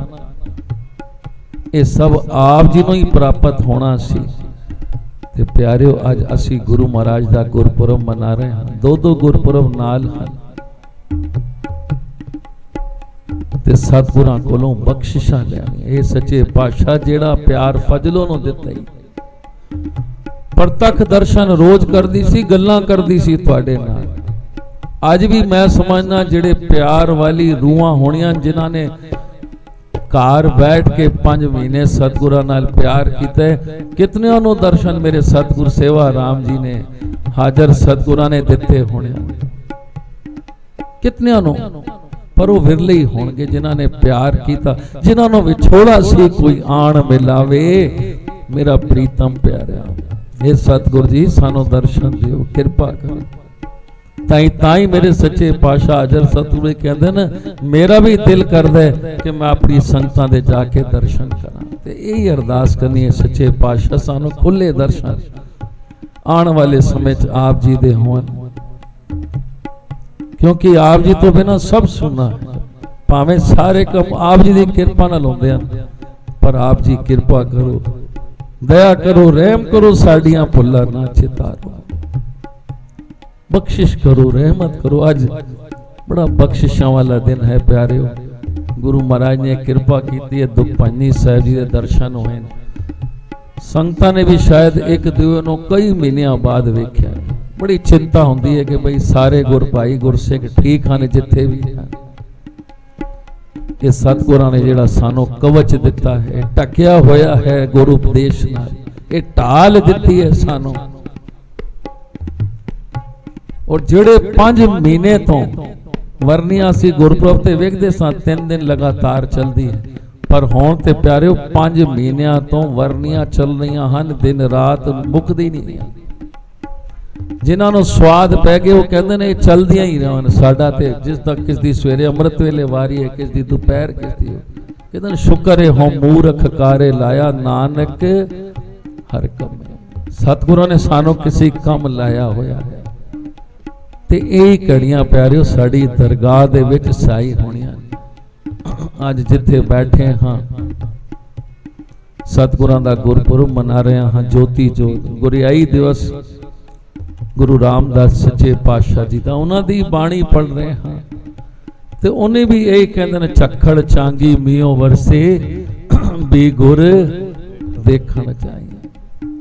ये सब आप जी नूं ही प्राप्त होना सी। ते प्यारिओ अज असी गुरु महाराज का गुरपुरब मना रहे हैं। दो गुरपुरब नाल हैं ते सतगुरां कोलों बख्शिशां लैणीआं। ये सच्चे पातशाह जेड़ा प्यार फजलों नूं दिता ही प्रतख दर्शन रोज करदी सी, गल्लां करदी सी तुहाडे नाल। अज भी मैं समझना जेड़े प्यार वाली रूहां होणियां जिन्हां ने घर बैठ के 5 महीने सतगुरां नाल प्यार किया, कितने नु दर्शन मेरे सतगुरु सेवा राम जी ने हाजर सतगुरां ने दिते होने। कितने नु पर वो विरले ही होणगे जिन्हां ने प्यार किया, जिन्हां नु विछोड़ा सी कोई आण मिलावे मेरा प्रीतम प्यारा। हे सतगुरु जी सानू दर्शन दिओ, कृपा करो। ताई मेरे सच्चे पातशाह हाजर सतगुरु कहते न मेरा भी दिल करदा है कि मैं अपनी संगतां दे जाके दर्शन करा। ते यही अरदास करनी है सच्चे पातशाह सानू खुले दर्शन आने वाले समय च आप जी दे होण, क्योंकि आप जी तो बिना सब सुनना है। भावें सारे काम आप जी की कृपा नाल होंदे हन, पर आप जी कृपा करो, दया करो, रहम करो, साडियां भुल्लां ना चितारो, बख्शिश करो, रहमत करो। आज बड़ा बख्शिशा वाला दिन है प्यारिओ। गुरु महाराज ने कृपा की है, दुखभंजनी साहब जी के दर्शन हुए। संगतां ने भी शायद एक दूजे नूं कई महीनों बाद वेख्या। बड़ी चिंता होंदी है कि भाई सारे गुर भाई गुरसिख ठीक हैं जिथे भी हैं। ये सतगुरां ने जिहड़ा सानू कवच दिता है, टकिया होया है गुरु उपदेश नाल, ये ढाल दिती है सानू। और जेड़े 5 महीने तो वरनियां सी गुरपुरब ते वेखदे सां 3 दिन लगातार चलदी है, पर हुण ते प्यारिओ 5 महीनों तो वरनियां चल रही हैं, दिन रात मुकदी नहीं। जिन्हां नूं स्वाद पै गए वो कहंदे ने चलदियां ही रहन। साडा ते जिस तक किस दी सवेरे अमृत वेले वारी है, किस दी दोपहर, किस दी कहंदे शुक्र है हो मूरख कारे लाया नानक हर कम। सतगुरां ने सानू किसी कम लाया होया है। ते यही घड़ियां प्यारिओ साड़ी दरगाह दे विच साई होणियां। अज जिथे बैठे हाँ सतगुरां दा गुरपुरब मना रहे हाँ, ज्योति जोत गुरियाई दिवस गुरु रामदास सच्चे पातशाह जी का उन्हां दी बाणी पढ़ रहे हाँ। ते उन्हें भी यही कहते हैं झक्खड़ चांगी मीओ वरसे भी गुर देखण चाहिए।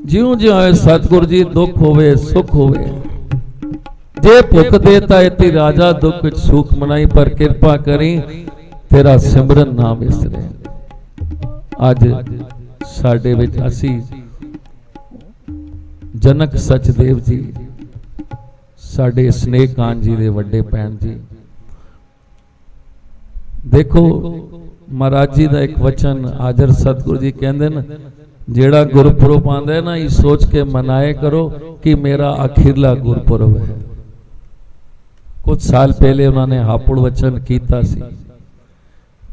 ਜਿਉਂ ਜਿਉਂ सतगुरु जी दुख होवे सुख होवे, जे भुख देता इति राजा दुख विच सुख मनाई, पर कृपा करी तेरा सिमरन ना विसरे। अज साडे विच असी जनक सचदेव जी, साडे स्नेह कान जी दे वड्डे भैन जी, देखो महाराज जी का एक वचन हाजर सतगुरु जी कहते न, जेड़ा गुरपुरब आंदा है ना, ये सोच के मनाए करो कि मेरा अखीरला गुरपुरब है। कुछ साल पहले उन्होंने हापुड़ वचन कीता सी,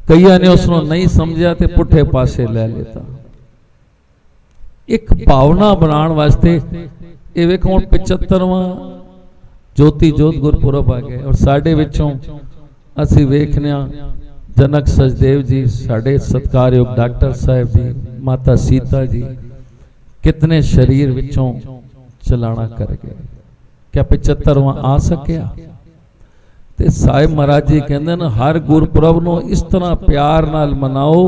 कईयां ने उसनों नहीं समझा ते पुठे पासे ले लेता। एक भावना बनाने वास्ते ये वेखो 75वां ज्योति जोत गुरपुरब आ गया, और साडे विचों असी वेखने जनक सचदेव जी, साडे सत्कारयोग डॉक्टर साहब जी, माता सीता जी, कितने शरीर विचों चलाना कर गए। क्या 75वां आ सकिया? ते साहिब महाराज जी कहते हैं हर गुरपुरब नूं इस तरह प्यार नाल मनाओ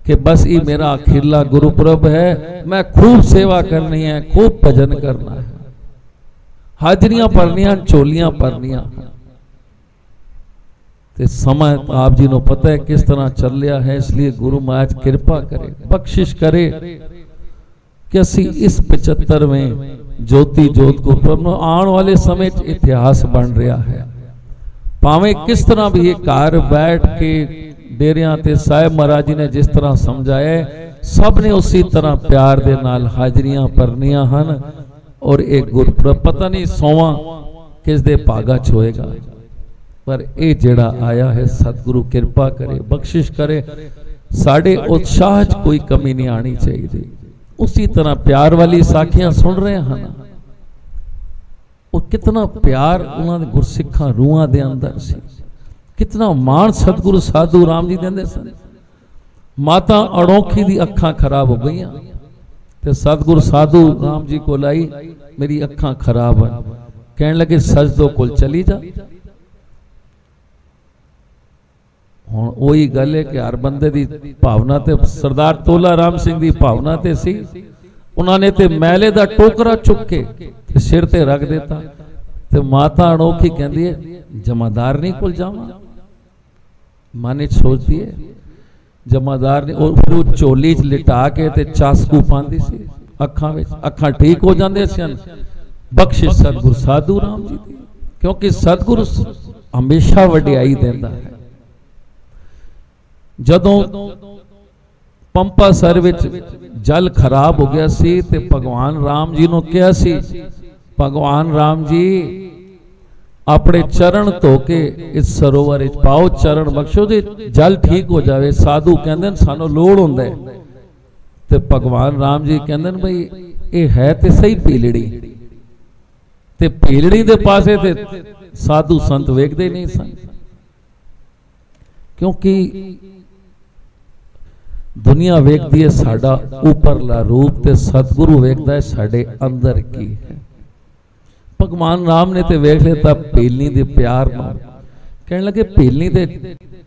कि बस ये मेरा अखीरला गुरपुरब है, मैं खूब सेवा करनी है, खूब भजन करना है, हाजरियां भरनियां, झोलियां भरनियां। ते समय आप जी को पता है किस तरह चल रहा है, इसलिए गुरु महाराज कृपा करे, बख्शिश करे कि असी इस 75वें ज्योति जोत गुरपुरब आने वाले समय इतिहास बन रहा है। भावें किस तरह भी ये घर बैठ के डेरियां ते साहिब महाराज जी ने जिस तरह समझाया, सब ने उसी तरह प्यार दे नाल हाजरियां भरनियां हन, और एक गुरपुरब पता नहीं 100वां किस दे भागा च होएगा, पर ये जेड़ा आया है सतगुरु कृपा करे, बख्शिश करे, साढ़े उत्साह च कोई कमी नहीं आनी चाहिए। उसी तरह प्यार वाली साखियां सुन रहे हैं ना, और कितना प्यार उन्होंने गुरसिखा रूहां दे अंदर सी, कितना मान सतगुरु साधु राम जी देंदे सन। माता अणोखी दी अखां खराब हो गई, ते सतगुरु साधु राम जी को लाई, मेरी अखां खराब है, कहने लगे सजदो कोल चली जा। हुण ओही गल है कि हर बंदे दी भावना ते सरदार तोला राम सिंह दी भावना ते सी, उन्होंने ते मैले दा टोकरा चुक के सिर ते रख देता। ते माता अनोखी कहती है जमादारनी कोल जावां, माने सोचती है जमादारनी, और फिर वो झोली च लिटा के ते चासकू पांदी सी अखां विच, अखां ठीक हो जांदे सन। बख्शिश सतगुरु साधु राम जी दी, क्योंकि सतगुरु हमेशा वडियाई देंदा है। जदों पंपा सर विच जल खराब हो गया सी, ते भगवान राम जी ने कहा सी, भगवान राम जी अपने चरण धो के इस सरोवर विच पाओ, चरण बख्शो जी जल ठीक हो जाए। साधु कहंदे सानू लोड़ हुंदा है, ते भगवान राम जी कहंदे भाई ये है ते सही पीलड़ी, ते पीलड़ी दे पासे ते साधु संत वेखदे नहीं सन, क्योंकि दुनिया वेखदी है साडा उपरला रूप, ते सतगुरु वेखदा है साडे अंदर की है। भगवान राम ने ते वेख लेता पीलनी दे प्यार नाल, कहने लगे पीलनी दे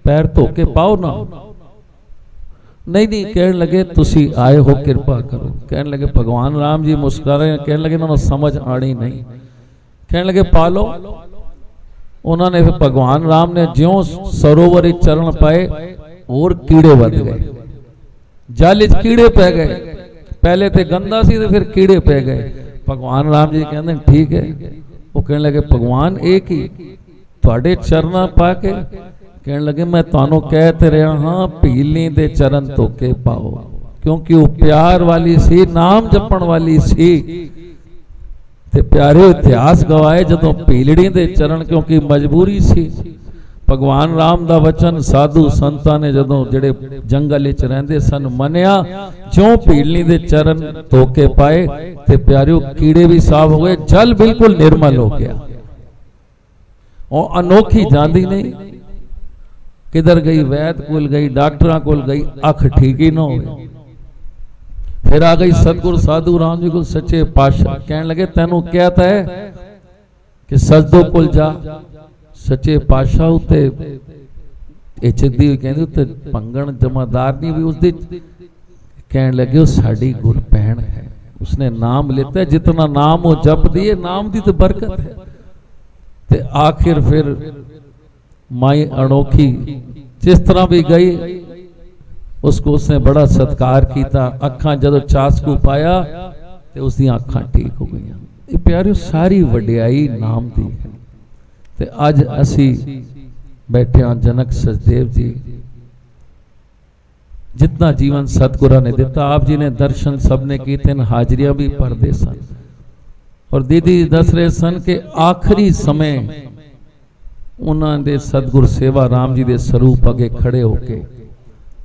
पैर धो के पाओ ना। नहीं नहीं, कहने लगे तुसी आए हो कृपा करो। कहने लगे भगवान राम जी मुस्कुराए, कहने लगे ना समझ आनी नहीं, कहने लगे पा लो। उन्होंने फिर भगवान राम ने ज्यों सरोवर चरण पाए और कीड़े बद गए, जल कीड़े पै गए, पहले तो गंदा सी, फिर कीड़े पै गए। भगवान राम जी कहते ठीक है, वो कहने लगे भगवान एक ही थोड़े चरणा पा के, कहने लगे मैं थानू कहते रहा हाँ पीलनी दे चरण धोके पाओ, क्योंकि वो प्यार वाली सी, नाम जपण वाली सी। ते प्यारे इतिहास गवाए जदों पीलड़ी दे चरण, क्योंकि मजबूरी सी। भगवान राम दा वचन साधु संतां ने जदों जेड़े जंगल विच रहिंदे सन मनिया, ज्यों पीलनी दे चरण धोके पाए ते प्यारिओ कीड़े भी साफ हो गए, जल बिल्कुल निर्मल हो गया। और अनोखी जांदी नहीं, किधर गई, वैद कोल गई, डॉक्टरां कोल गई, अख ठीक ही ना हो। फिर आ गई सतगुरु साधु राम जी को सच्चे पातशाह, कहने लगे तेनू कहता है कि सजदो कोल जा। सच्चे पातशाह उत्ते ये चिद्दी हुई कहंदी उत्ते भंगण जमादारनी भी उसदी, कहने लगे वो साडी गुर भैन है, उसने नाम लेता है, जितना नाम वो जप दिए, नाम दी तो बरकत है। ते आखिर फिर माई अनोखी जिस तरह भी गई, उसको उसने बड़ा सत्कार किया। अखा जदों चासकू पाया तो उसकी अखा ठीक हो गई। प्यारे सारी वडियाई नाम दी है। ते अज असी बैठे हाँ जनक सचदेव जी, जितना जीवन सतगुरा ने दिता, आप जी ने दर्शन सबने किए, हाजरियां भी भरदे सन। और दीदी दस रहे सन के आखिरी समय उन्होंने सतगुर सेवा राम जी के स्वरूप अगे खड़े होके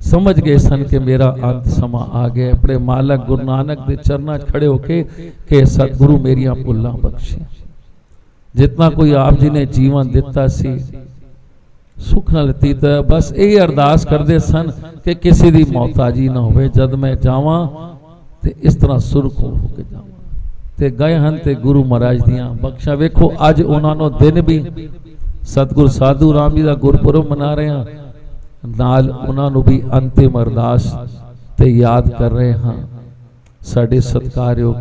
समझ गए सन कि मेरा अंत समा आ गया। अपने मालक गुरु नानक के चरणा खड़े होके के सतगुरु मेरिया भुल्लां बख्शे। जितना कोई आप जी ने जीवन दिता सी सुख नाल तीत, बस यही अरदास करते सन कि किसी की मोहताजी ना होवे, जद मैं जावां ते इस तरह सुरखोर होके जावां। ते गए हन ते गुरु महाराज दियां बख्शा। वेखो अज उन्होंने दिन भी सतगुरु साधु राम जी का गुरपुरब मना रहे हैं, नाल उन्होंने भी अंतिम अरदास ते याद कर रहे हैं। साडे सत्कारयोग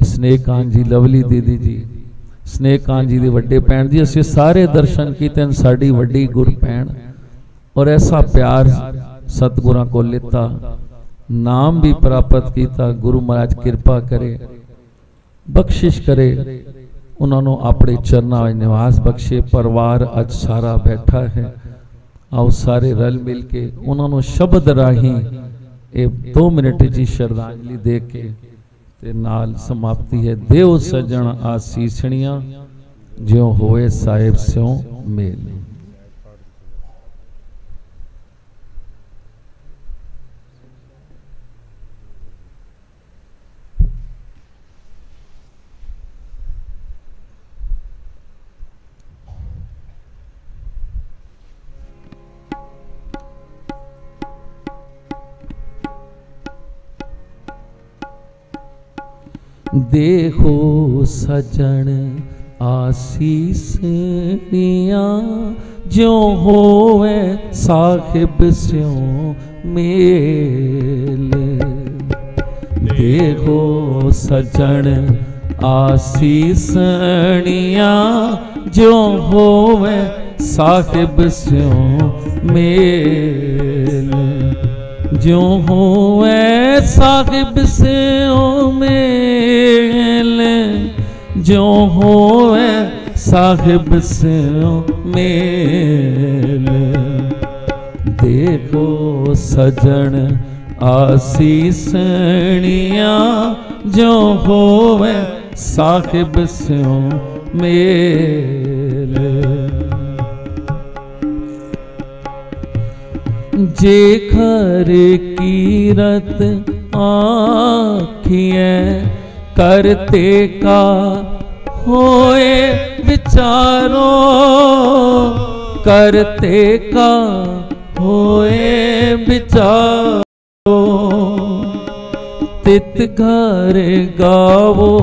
स्नेहकांत जी, लवली दीदी जी, स्नेहकांत जी दी वड्डे भैन जी, असीं सारे दर्शन कीते, साडी वड्डी गुर भैन। और ऐसा प्यार सतगुरां को लिता, नाम भी प्राप्त किया। गुरु महाराज कृपा करे, बख्शिश करे, उन्होंने अपने चरना में निवास बख्शे। परिवार अज सारा बैठा है, आओ सारे रल मिल के उन्होंने शब्द राही 2 मिनट जी श्रद्धांजलि दे के ते नाल समाप्ति है। देव सजन आसीसणियां, ज्यों होए साहिब स्यों मेल। देखो सजन आसीसनियां, ज्यों होवे साहिब स्यों मेल। देखो सजन आसीसनियां, ज्यों होवे साहिब स्यों मेल। ज्यों होवे साहिब स्यों मेल, ज्यों होवे साहिब स्यों मेल। देखो सजन आसीसनियां, ज्यों होवे साहिब स्यों मेल। जे घर कीरत आँखियाँ करते का होए विचारो, करते का होए विचारो। तित घर गावो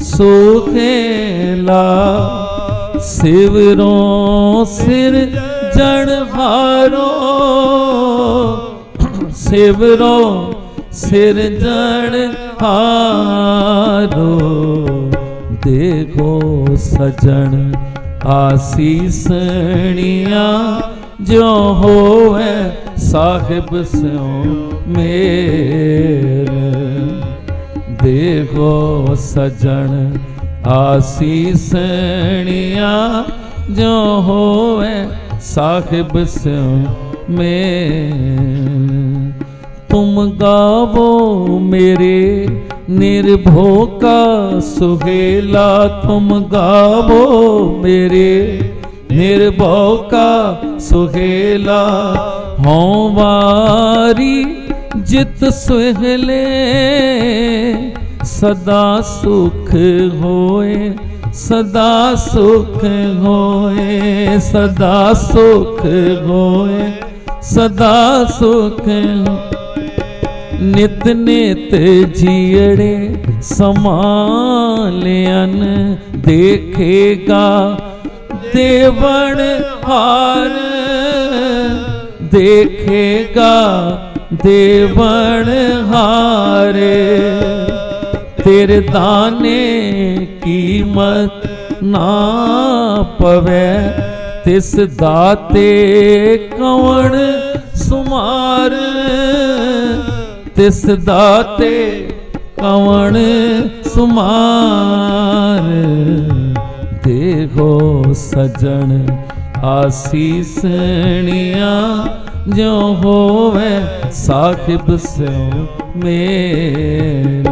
सोखेला, सिवरों सिर जनहारो। सिवरों सिर जनहारो। देखो सजन आसीसनियां, ज्यों होवे साहिब स्यों मेल। देखो सजन आसीसनियां, ज्यों होवे साहिब स्यों मेल। तुम गावो मेरे निर्भो का सुहेला, तुम गावो मेरे निर्भो का सुहेला। हों वारी जित सुहेले, सदा सुख होए, सदा सुख होए, सदा सुख होए, सदा सुख। नित नित जियड़े समालियन, देखेगा देवण हार, देखेगा देवण हारे। तेरे दाने कीमत ना पवे, तिस दाते कौन सुमार, तिस दाते कौन सुमार। देखो सजन आसीसनिया, जो होवे साहिब से मेल।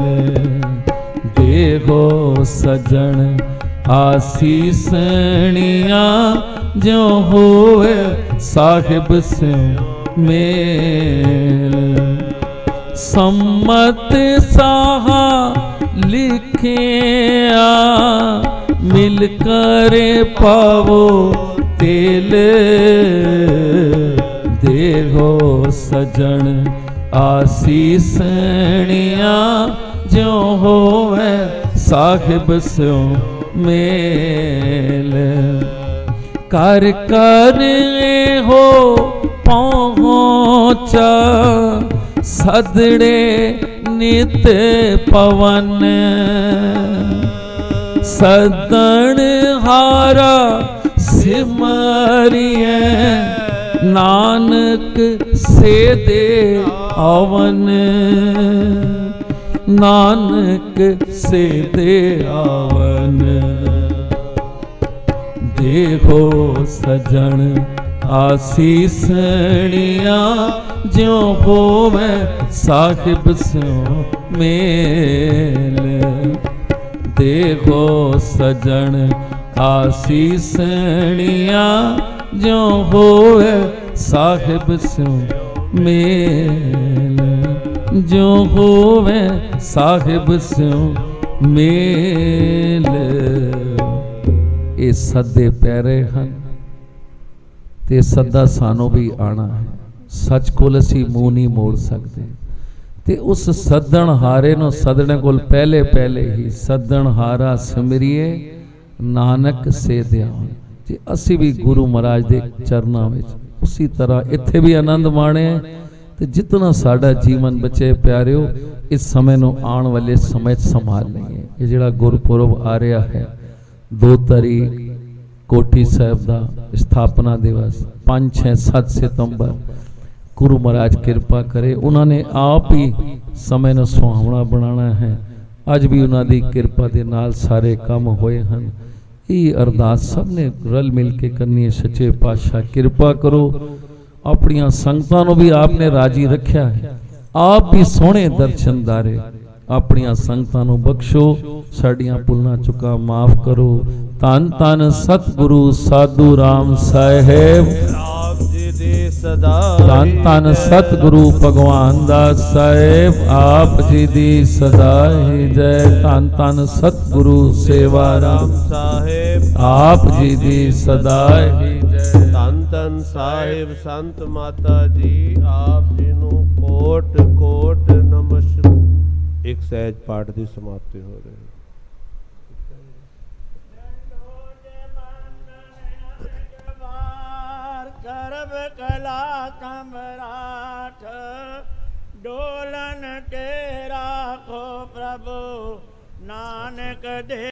देखो सजन आसीसनिया, जो होवे साहिब से मेल। सम्मत साहा लिखिया, मिल करे पावो तेल। देखो सजन आसीसनिया, जो होवे साहिब स्यो मेल। कर कर हो पहुँचा, सदड़े नित पवन। सदन हारा सिमरिए, नानक से दे आवन। नानक से दे आवन। देखो सजन आसीसनिया, जो होवे साहिब स्यो मेल। देखो सजन आसीसनिया, जो होवे साहिब स्यो मेल। जो होवे साहिब स्यो मेल। ये सदे पैरे हैं ते सदा सानों भी आना है। सच कोल असी मूँह नहीं मोड़ सकते। ते उस सदन हारे नो सदने कोल पहले पहले ही सदन हारा सिमरिए, नानक से ध्यान। जे असी भी गुरु महाराज दे चरना विच उसी तरह इत्थे भी आनंद माणे। ते जितना साडा जीवन बचे प्यारिओ, इस समय नो आने वाले समय संभाल लेंगे। ये जिहड़ा गुरपुरब आ रहा है, 2 तारीख कोठी साहब दा स्थापना दिवस, 5, 6, 7 सितंबर। गुरु महाराज कृपा करे, उन्होंने आप ही समय न सुहावना बनाना है। अज भी उन्होंने कृपा के नाल सारे काम होए हैं। ये अरदास सब ने रल मिल के करनी है। सच्चे पातशाह कृपा करो, अपनिया संगतां नूं भी आपने राजी रखा है। आप भी सोहणे दर्शन दारे अपनिया संगतां नूं बख्शो, साडियां भुलां चुका माफ करो। धन धन सतगुरु साधु राम साहेब, धन धन सतगुरु भगवान दास साहेब, आप जी दी सदा ही जय। धन धन सतगुरु सेवा राम साहेब, आप जी दी सदा ही जय। धन धन साहिब संत माता जी, आप जी नू कोट कोट नमस्कार। एक सहज पाठ की समाप्ति हो रही है। सर्व कला सम्राट, डोलन तेरा को प्रभु नानक दे।